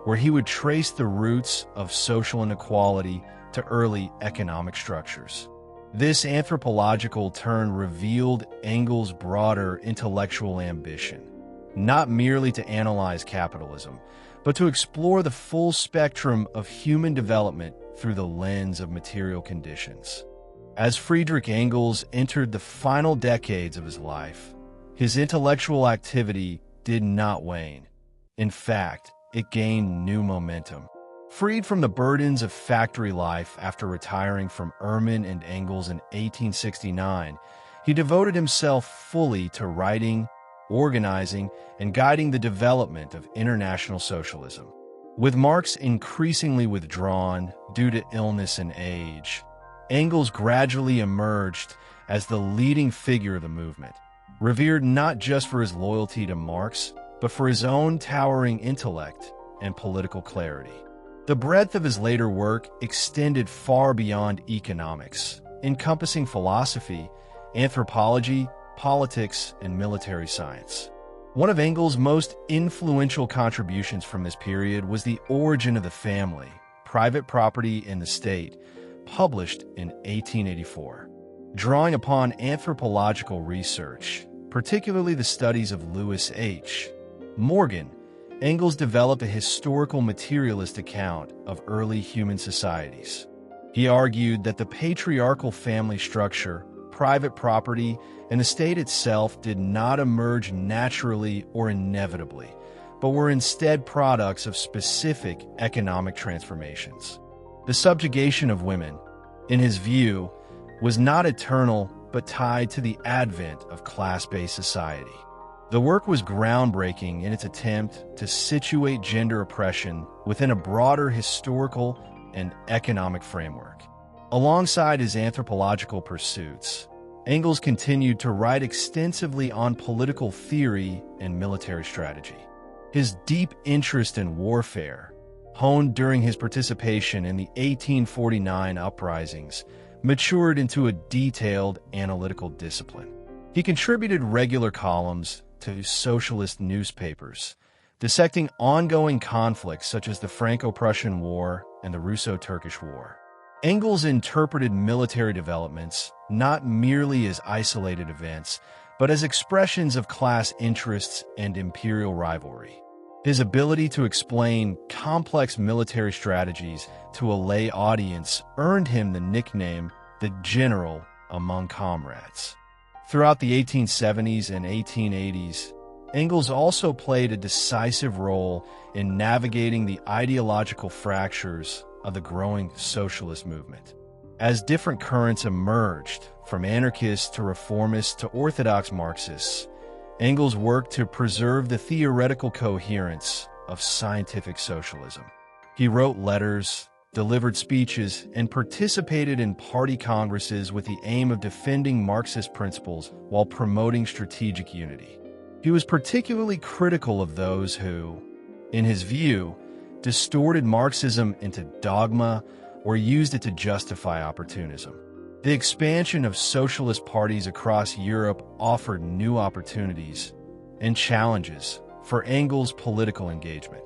where he would trace the roots of social inequality to early economic structures. This anthropological turn revealed Engels' broader intellectual ambition, not merely to analyze capitalism, but to explore the full spectrum of human development through the lens of material conditions. As Friedrich Engels entered the final decades of his life, his intellectual activity did not wane. In fact, it gained new momentum. Freed from the burdens of factory life after retiring from Ehrman and Engels in 1869, he devoted himself fully to writing, organizing, and guiding the development of international socialism. With Marx increasingly withdrawn due to illness and age, Engels gradually emerged as the leading figure of the movement, revered not just for his loyalty to Marx, but for his own towering intellect and political clarity. The breadth of his later work extended far beyond economics, encompassing philosophy, anthropology, politics, and military science. One of Engels' most influential contributions from this period was The Origin of the Family, Private Property and the State, published in 1884. Drawing upon anthropological research, particularly the studies of Lewis H. Morgan, Engels developed a historical materialist account of early human societies. He argued that the patriarchal family structure, private property, and the state itself did not emerge naturally or inevitably, but were instead products of specific economic transformations. The subjugation of women, in his view, was not eternal but tied to the advent of class-based society. The work was groundbreaking in its attempt to situate gender oppression within a broader historical and economic framework. Alongside his anthropological pursuits, Engels continued to write extensively on political theory and military strategy. His deep interest in warfare, honed during his participation in the 1849 uprisings, matured into a detailed analytical discipline. He contributed regular columns to socialist newspapers, dissecting ongoing conflicts such as the Franco-Prussian War and the Russo-Turkish War. Engels interpreted military developments not merely as isolated events, but as expressions of class interests and imperial rivalry. His ability to explain complex military strategies to a lay audience earned him the nickname the General among comrades. Throughout the 1870s and 1880s, Engels also played a decisive role in navigating the ideological fractures of the growing socialist movement. As different currents emerged, from anarchists to reformists to orthodox Marxists, Engels worked to preserve the theoretical coherence of scientific socialism. He wrote letters, delivered speeches, and participated in party congresses with the aim of defending Marxist principles while promoting strategic unity. He was particularly critical of those who, in his view, distorted Marxism into dogma or used it to justify opportunism. The expansion of socialist parties across Europe offered new opportunities and challenges for Engels' political engagement.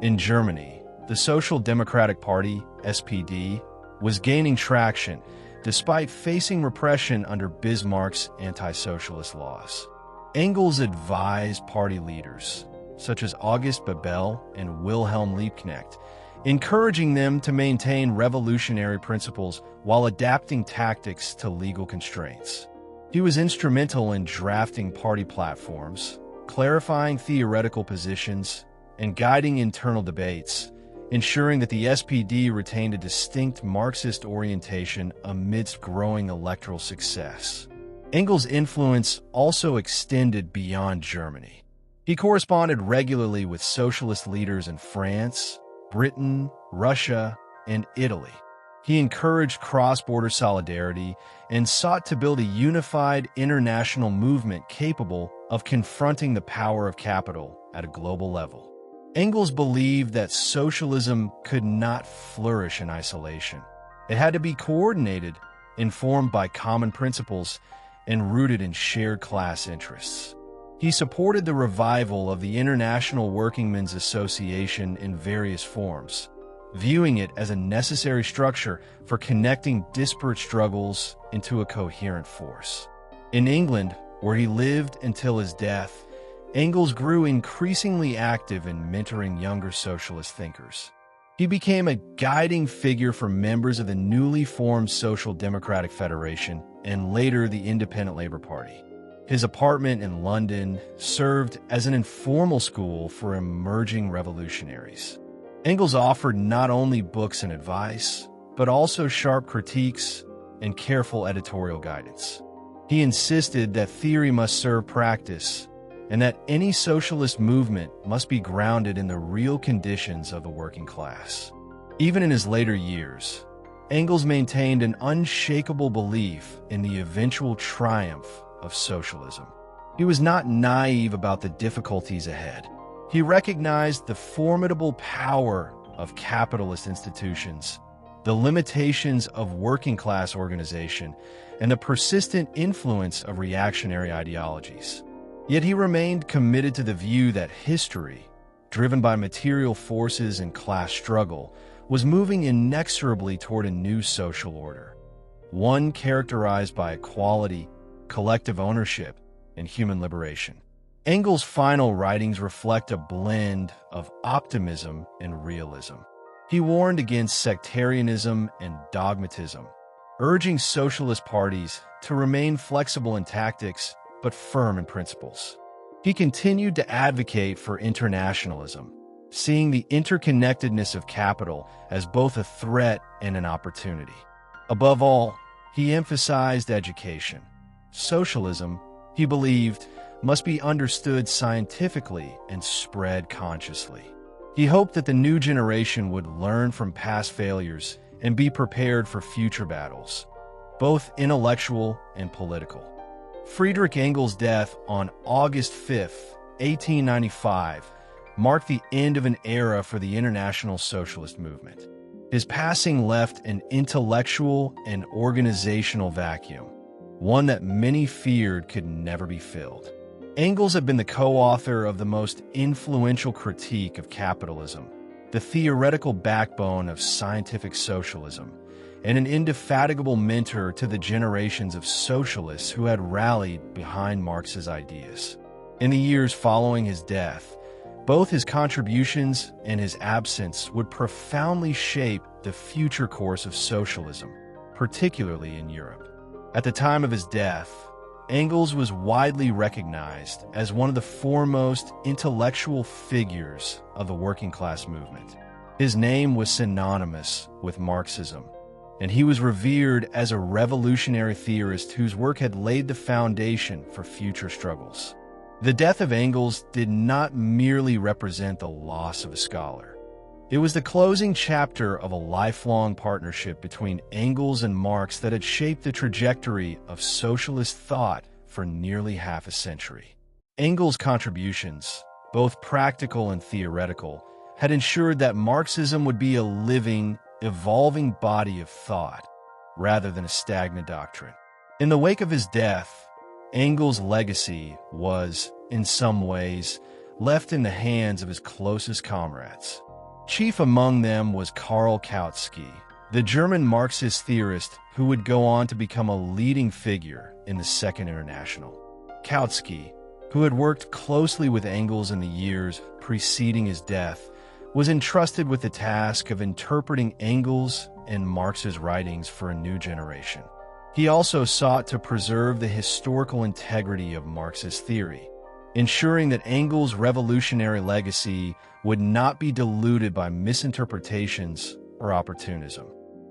In Germany, the Social Democratic Party, SPD, was gaining traction despite facing repression under Bismarck's anti-socialist laws. Engels advised party leaders, such as August Bebel and Wilhelm Liebknecht, encouraging them to maintain revolutionary principles while adapting tactics to legal constraints. He was instrumental in drafting party platforms, clarifying theoretical positions, and guiding internal debates, ensuring that the SPD retained a distinct Marxist orientation amidst growing electoral success. Engels' influence also extended beyond Germany. He corresponded regularly with socialist leaders in France, Britain, Russia, and Italy. He encouraged cross-border solidarity and sought to build a unified international movement capable of confronting the power of capital at a global level. Engels believed that socialism could not flourish in isolation. It had to be coordinated, informed by common principles, and rooted in shared class interests. He supported the revival of the International Workingmen's Association in various forms, viewing it as a necessary structure for connecting disparate struggles into a coherent force. In England, where he lived until his death, Engels grew increasingly active in mentoring younger socialist thinkers. He became a guiding figure for members of the newly formed Social Democratic Federation and later the Independent Labour Party. His apartment in London served as an informal school for emerging revolutionaries. Engels offered not only books and advice, but also sharp critiques and careful editorial guidance. He insisted that theory must serve practice and that any socialist movement must be grounded in the real conditions of the working class. Even in his later years, Engels maintained an unshakable belief in the eventual triumph of socialism. He was not naive about the difficulties ahead. He recognized the formidable power of capitalist institutions, the limitations of working-class organization, and the persistent influence of reactionary ideologies. Yet he remained committed to the view that history, driven by material forces and class struggle, was moving inexorably toward a new social order, one characterized by equality, collective ownership, and human liberation. Engels' final writings reflect a blend of optimism and realism. He warned against sectarianism and dogmatism, urging socialist parties to remain flexible in tactics but firm in principles. He continued to advocate for internationalism, seeing the interconnectedness of capital as both a threat and an opportunity. Above all, he emphasized education. Socialism, he believed, must be understood scientifically and spread consciously. He hoped that the new generation would learn from past failures and be prepared for future battles, both intellectual and political. Friedrich Engels' death on August 5, 1895, marked the end of an era for the international socialist movement. His passing left an intellectual and organizational vacuum, one that many feared could never be filled. Engels had been the co-author of the most influential critique of capitalism, the theoretical backbone of scientific socialism, and an indefatigable mentor to the generations of socialists who had rallied behind Marx's ideas. In the years following his death, both his contributions and his absence would profoundly shape the future course of socialism, particularly in Europe. At the time of his death, Engels was widely recognized as one of the foremost intellectual figures of the working-class movement. His name was synonymous with Marxism, and he was revered as a revolutionary theorist whose work had laid the foundation for future struggles. The death of Engels did not merely represent the loss of a scholar. It was the closing chapter of a lifelong partnership between Engels and Marx that had shaped the trajectory of socialist thought for nearly half a century. Engels' contributions, both practical and theoretical, had ensured that Marxism would be a living, evolving body of thought, rather than a stagnant doctrine. In the wake of his death, Engels' legacy was, in some ways, left in the hands of his closest comrades. Chief among them was Karl Kautsky, the German Marxist theorist who would go on to become a leading figure in the Second International. Kautsky, who had worked closely with Engels in the years preceding his death, was entrusted with the task of interpreting Engels and Marx's writings for a new generation. He also sought to preserve the historical integrity of Marxist theory, ensuring that Engels' revolutionary legacy would not be diluted by misinterpretations or opportunism.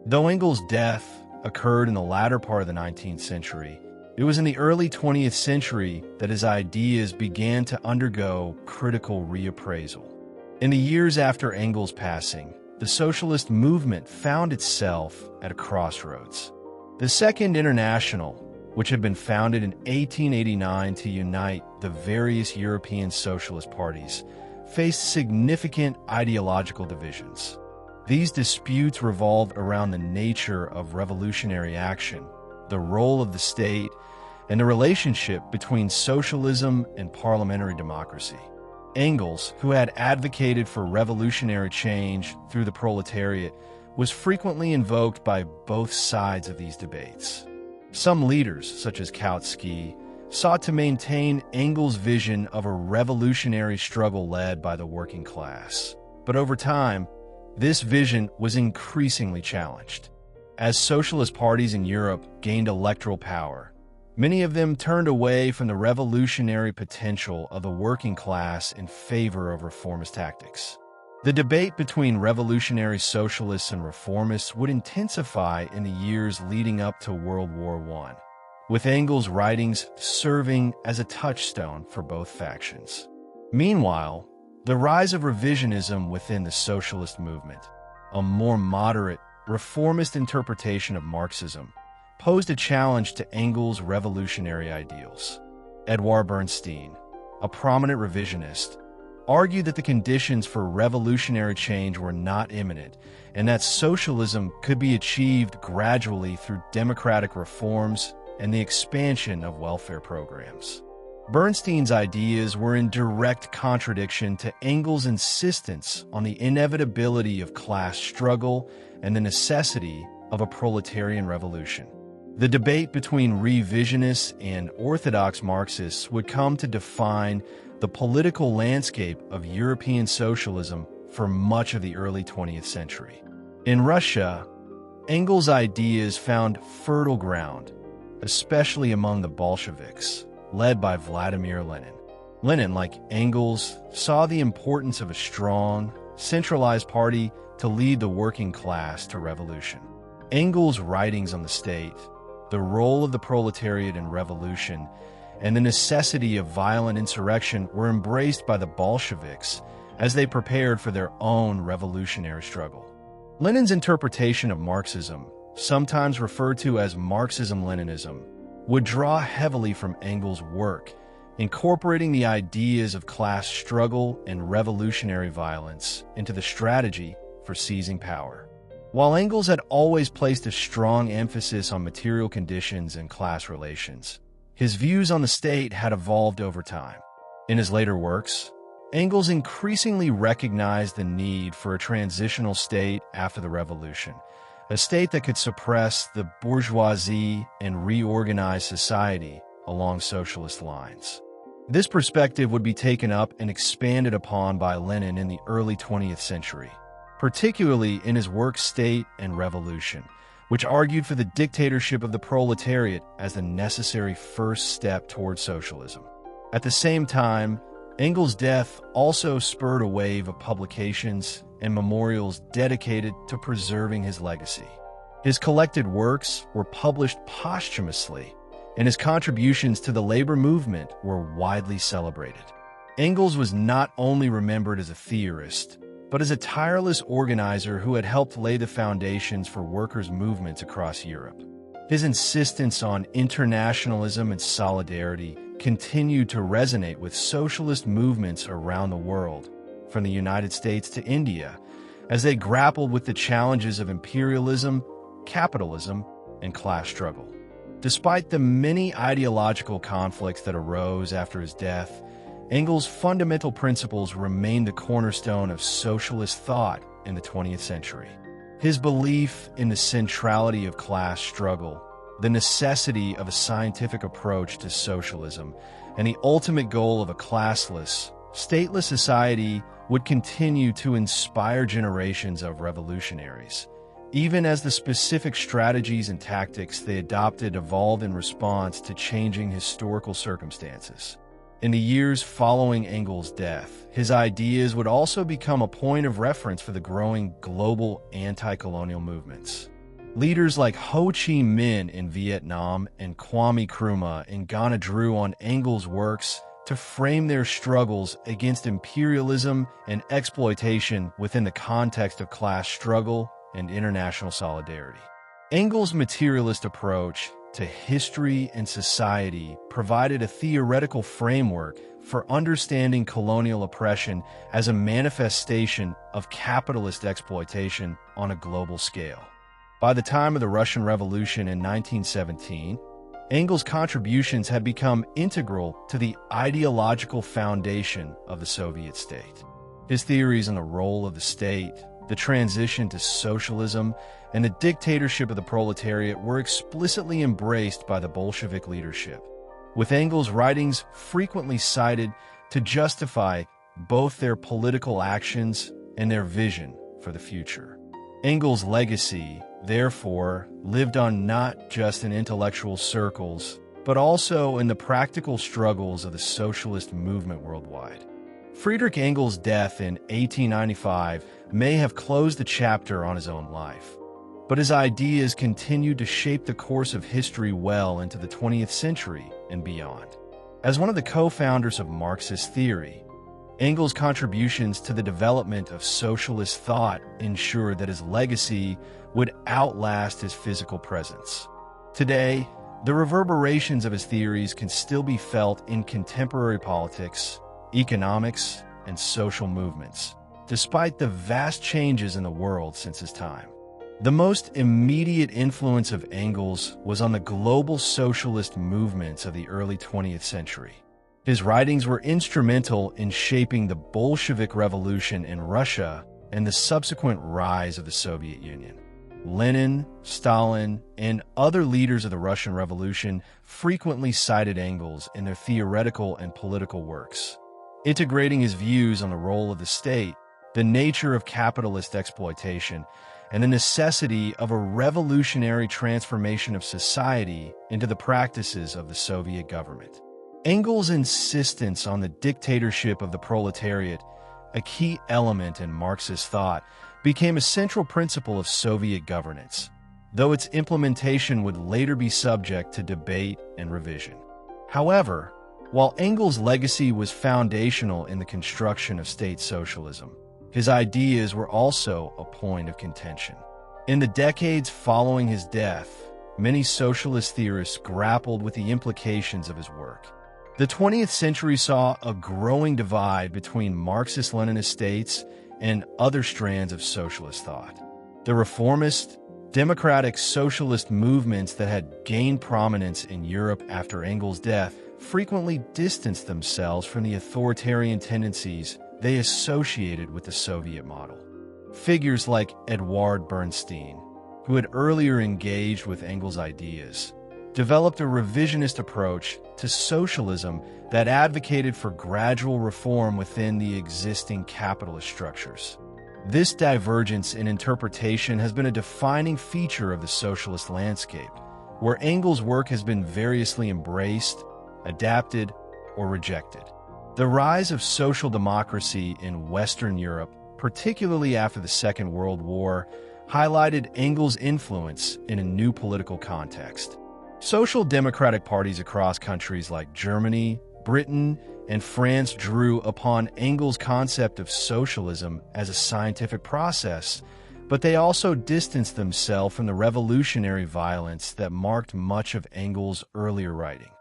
Though Engels' death occurred in the latter part of the 19th century, it was in the early 20th century that his ideas began to undergo critical reappraisal. In the years after Engels' passing, the socialist movement found itself at a crossroads. The Second International, which had been founded in 1889 to unite the various European socialist parties, faced significant ideological divisions. These disputes revolved around the nature of revolutionary action, the role of the state, and the relationship between socialism and parliamentary democracy. Engels, who had advocated for revolutionary change through the proletariat, was frequently invoked by both sides of these debates. Some leaders, such as Kautsky, sought to maintain Engels' vision of a revolutionary struggle led by the working class. But over time, this vision was increasingly challenged. As socialist parties in Europe gained electoral power, many of them turned away from the revolutionary potential of the working class in favor of reformist tactics. The debate between revolutionary socialists and reformists would intensify in the years leading up to World War I, with Engels' writings serving as a touchstone for both factions. Meanwhile, the rise of revisionism within the socialist movement, a more moderate, reformist interpretation of Marxism, posed a challenge to Engels' revolutionary ideals. Edouard Bernstein, a prominent revisionist, argued that the conditions for revolutionary change were not imminent and that socialism could be achieved gradually through democratic reforms and the expansion of welfare programs. Bernstein's ideas were in direct contradiction to Engels' insistence on the inevitability of class struggle and the necessity of a proletarian revolution. The debate between revisionists and orthodox Marxists would come to define the political landscape of European socialism for much of the early 20th century. In Russia, Engels' ideas found fertile ground, especially among the Bolsheviks, led by Vladimir Lenin. Lenin, like Engels, saw the importance of a strong, centralized party to lead the working class to revolution. Engels' writings on the state, the role of the proletariat in revolution, and the necessity of violent insurrection were embraced by the Bolsheviks as they prepared for their own revolutionary struggle. Lenin's interpretation of Marxism, sometimes referred to as Marxism-Leninism, would draw heavily from Engels' work, incorporating the ideas of class struggle and revolutionary violence into the strategy for seizing power. While Engels had always placed a strong emphasis on material conditions and class relations, his views on the state had evolved over time. In his later works, Engels increasingly recognized the need for a transitional state after the revolution, a state that could suppress the bourgeoisie and reorganize society along socialist lines. This perspective would be taken up and expanded upon by Lenin in the early 20th century, particularly in his work State and Revolution, which argued for the dictatorship of the proletariat as the necessary first step toward socialism. At the same time, Engels' death also spurred a wave of publications and memorials dedicated to preserving his legacy. His collected works were published posthumously, and his contributions to the labor movement were widely celebrated. Engels was not only remembered as a theorist, but as a tireless organizer who had helped lay the foundations for workers' movements across Europe. His insistence on internationalism and solidarity continued to resonate with socialist movements around the world, from the United States to India, as they grappled with the challenges of imperialism, capitalism, and class struggle. Despite the many ideological conflicts that arose after his death, Engels' fundamental principles remained the cornerstone of socialist thought in the 20th century. His belief in the centrality of class struggle, the necessity of a scientific approach to socialism, and the ultimate goal of a classless, stateless society would continue to inspire generations of revolutionaries, even as the specific strategies and tactics they adopted evolved in response to changing historical circumstances. In the years following Engels' death, his ideas would also become a point of reference for the growing global anti-colonial movements. Leaders like Ho Chi Minh in Vietnam and Kwame Nkrumah in Ghana drew on Engels' works to frame their struggles against imperialism and exploitation within the context of class struggle and international solidarity. Engels' materialist approach to history and society provided a theoretical framework for understanding colonial oppression as a manifestation of capitalist exploitation on a global scale. By the time of the Russian Revolution in 1917, Engels' contributions had become integral to the ideological foundation of the Soviet state. His theories on the role of the state, the transition to socialism, and the dictatorship of the proletariat were explicitly embraced by the Bolshevik leadership, with Engels' writings frequently cited to justify both their political actions and their vision for the future. Engels' legacy, therefore, lived on not just in intellectual circles, but also in the practical struggles of the socialist movement worldwide. Friedrich Engels' death in 1895 may have closed the chapter on his own life, but his ideas continued to shape the course of history well into the 20th century and beyond. As one of the co-founders of Marxist theory, Engels' contributions to the development of socialist thought ensured that his legacy would outlast his physical presence. Today, the reverberations of his theories can still be felt in contemporary politics, economics, and social movements, despite the vast changes in the world since his time. The most immediate influence of Engels was on the global socialist movements of the early 20th century. His writings were instrumental in shaping the Bolshevik Revolution in Russia and the subsequent rise of the Soviet Union. Lenin, Stalin, and other leaders of the Russian Revolution frequently cited Engels in their theoretical and political works, integrating his views on the role of the state, the nature of capitalist exploitation, and the necessity of a revolutionary transformation of society into the practices of the Soviet government. Engels' insistence on the dictatorship of the proletariat, a key element in Marxist thought, became a central principle of Soviet governance, though its implementation would later be subject to debate and revision. However, while Engels' legacy was foundational in the construction of state socialism, his ideas were also a point of contention. In the decades following his death, many socialist theorists grappled with the implications of his work. The 20th century saw a growing divide between Marxist-Leninist states and other strands of socialist thought. The reformist, democratic socialist movements that had gained prominence in Europe after Engels' death frequently distanced themselves from the authoritarian tendencies they associated with the Soviet model. Figures like Eduard Bernstein, who had earlier engaged with Engels' ideas, developed a revisionist approach to socialism that advocated for gradual reform within the existing capitalist structures. This divergence in interpretation has been a defining feature of the socialist landscape, where Engels' work has been variously embraced, adapted, or rejected. The rise of social democracy in Western Europe, particularly after the Second World War, highlighted Engels' influence in a new political context. Social democratic parties across countries like Germany, Britain, and France drew upon Engels' concept of socialism as a scientific process, but they also distanced themselves from the revolutionary violence that marked much of Engels' earlier writing.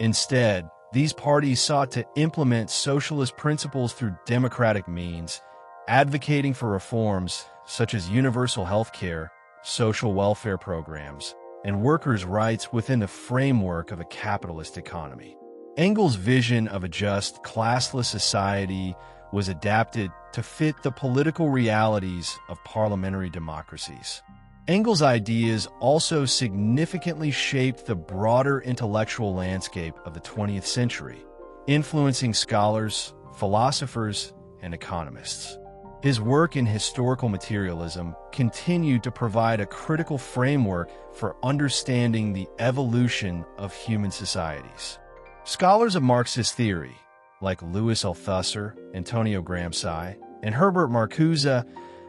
Instead, these parties sought to implement socialist principles through democratic means, advocating for reforms such as universal health care, social welfare programs, and workers' rights within the framework of a capitalist economy. Engels' vision of a just, classless society was adapted to fit the political realities of parliamentary democracies. Engels' ideas also significantly shaped the broader intellectual landscape of the 20th century, influencing scholars, philosophers, and economists. His work in historical materialism continued to provide a critical framework for understanding the evolution of human societies. Scholars of Marxist theory, like Louis Althusser, Antonio Gramsci, and Herbert Marcuse,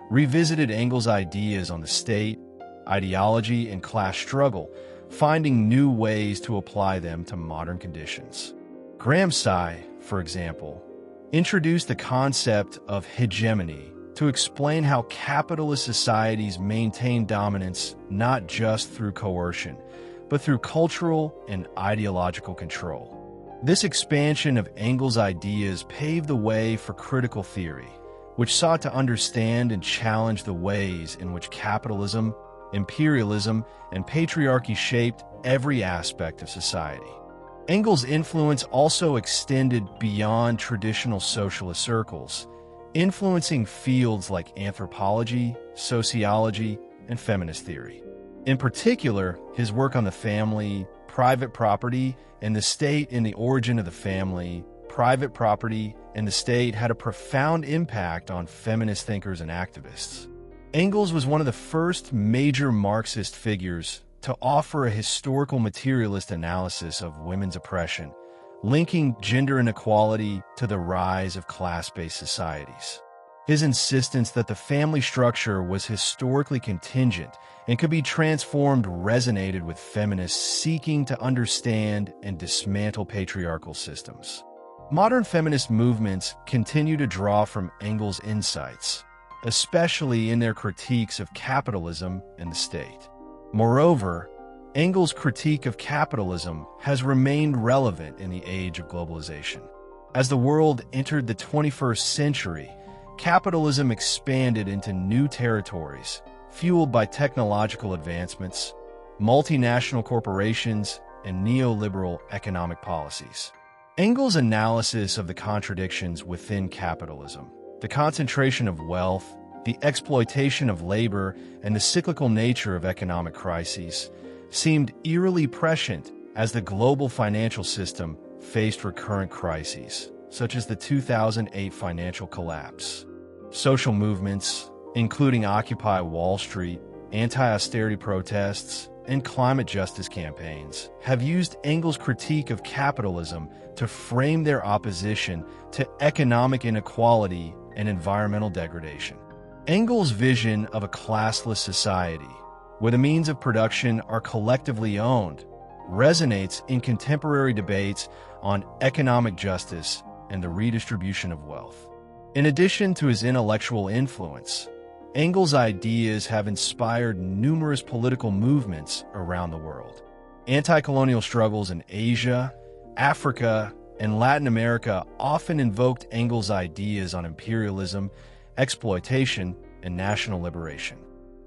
revisited Engels' ideas on the state, ideology, and class struggle, finding new ways to apply them to modern conditions. Gramsci, for example, introduced the concept of hegemony to explain how capitalist societies maintain dominance not just through coercion, but through cultural and ideological control. This expansion of Engels' ideas paved the way for critical theory, which sought to understand and challenge the ways in which capitalism, imperialism, and patriarchy shaped every aspect of society. Engels' influence also extended beyond traditional socialist circles, influencing fields like anthropology, sociology, and feminist theory. In particular, his work on the family, private property, and the state in The Origin of the Family, Private Property, and the State had a profound impact on feminist thinkers and activists. Engels was one of the first major Marxist figures to offer a historical materialist analysis of women's oppression, linking gender inequality to the rise of class-based societies. His insistence that the family structure was historically contingent and could be transformed resonated with feminists seeking to understand and dismantle patriarchal systems. Modern feminist movements continue to draw from Engels' insights, especially in their critiques of capitalism and the state. Moreover, Engels' critique of capitalism has remained relevant in the age of globalization. As the world entered the 21st century, capitalism expanded into new territories, fueled by technological advancements, multinational corporations, and neoliberal economic policies. Engels' analysis of the contradictions within capitalism, the concentration of wealth, the exploitation of labor, and the cyclical nature of economic crises, seemed eerily prescient as the global financial system faced recurrent crises, such as the 2008 financial collapse. Social movements, including Occupy Wall Street, anti-austerity protests, and climate justice campaigns, have used Engels' critique of capitalism to frame their opposition to economic inequality and environmental degradation. Engels' vision of a classless society, where the means of production are collectively owned, resonates in contemporary debates on economic justice and the redistribution of wealth. In addition to his intellectual influence, Engels' ideas have inspired numerous political movements around the world. Anti-colonial struggles in Asia, Africa, and Latin America often invoked Engels' ideas on imperialism, exploitation, and national liberation.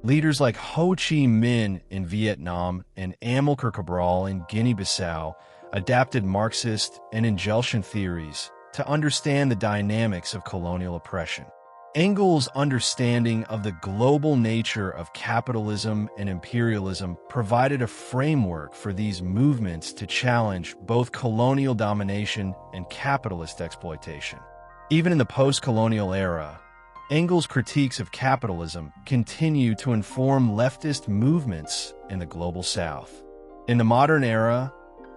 Leaders like Ho Chi Minh in Vietnam and Amilcar Cabral in Guinea-Bissau adapted Marxist and Engels'an theories to understand the dynamics of colonial oppression. Engels' understanding of the global nature of capitalism and imperialism provided a framework for these movements to challenge both colonial domination and capitalist exploitation. Even in the post-colonial era, Engels' critiques of capitalism continue to inform leftist movements in the global South. In the modern era,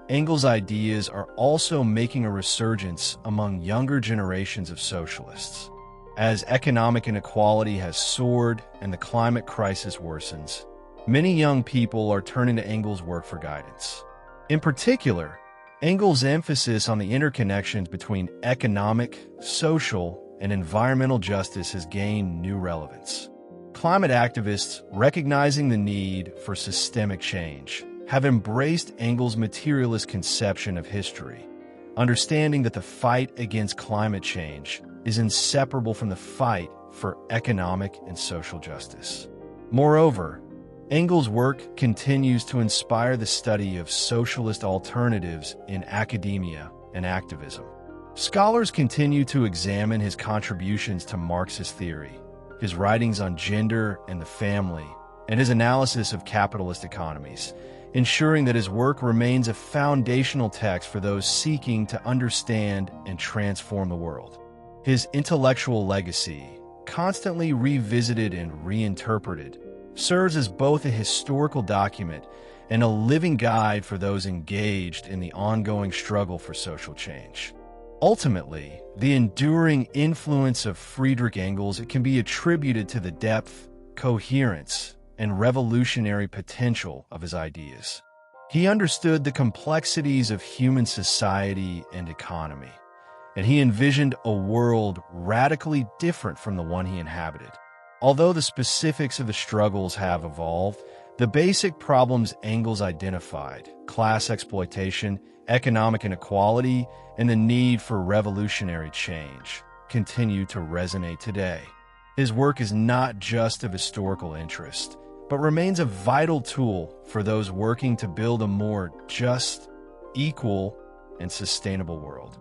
Engels' ideas are also making a resurgence among younger generations of socialists. As economic inequality has soared and the climate crisis worsens, many young people are turning to Engels' work for guidance. In particular, Engels' emphasis on the interconnections between economic, social, and environmental justice has gained new relevance. Climate activists, recognizing the need for systemic change, have embraced Engels' materialist conception of history, understanding that the fight against climate change is inseparable from the fight for economic and social justice. Moreover, Engels' work continues to inspire the study of socialist alternatives in academia and activism. Scholars continue to examine his contributions to Marxist theory, his writings on gender and the family, and his analysis of capitalist economies, ensuring that his work remains a foundational text for those seeking to understand and transform the world. His intellectual legacy, constantly revisited and reinterpreted, serves as both a historical document and a living guide for those engaged in the ongoing struggle for social change. Ultimately, the enduring influence of Friedrich Engels can be attributed to the depth, coherence, and revolutionary potential of his ideas. He understood the complexities of human society and economy, and he envisioned a world radically different from the one he inhabited. Although the specifics of the struggles have evolved, the basic problems Engels identified, class exploitation, economic inequality, and the need for revolutionary change, continue to resonate today. His work is not just of historical interest, but remains a vital tool for those working to build a more just, equal, and sustainable world.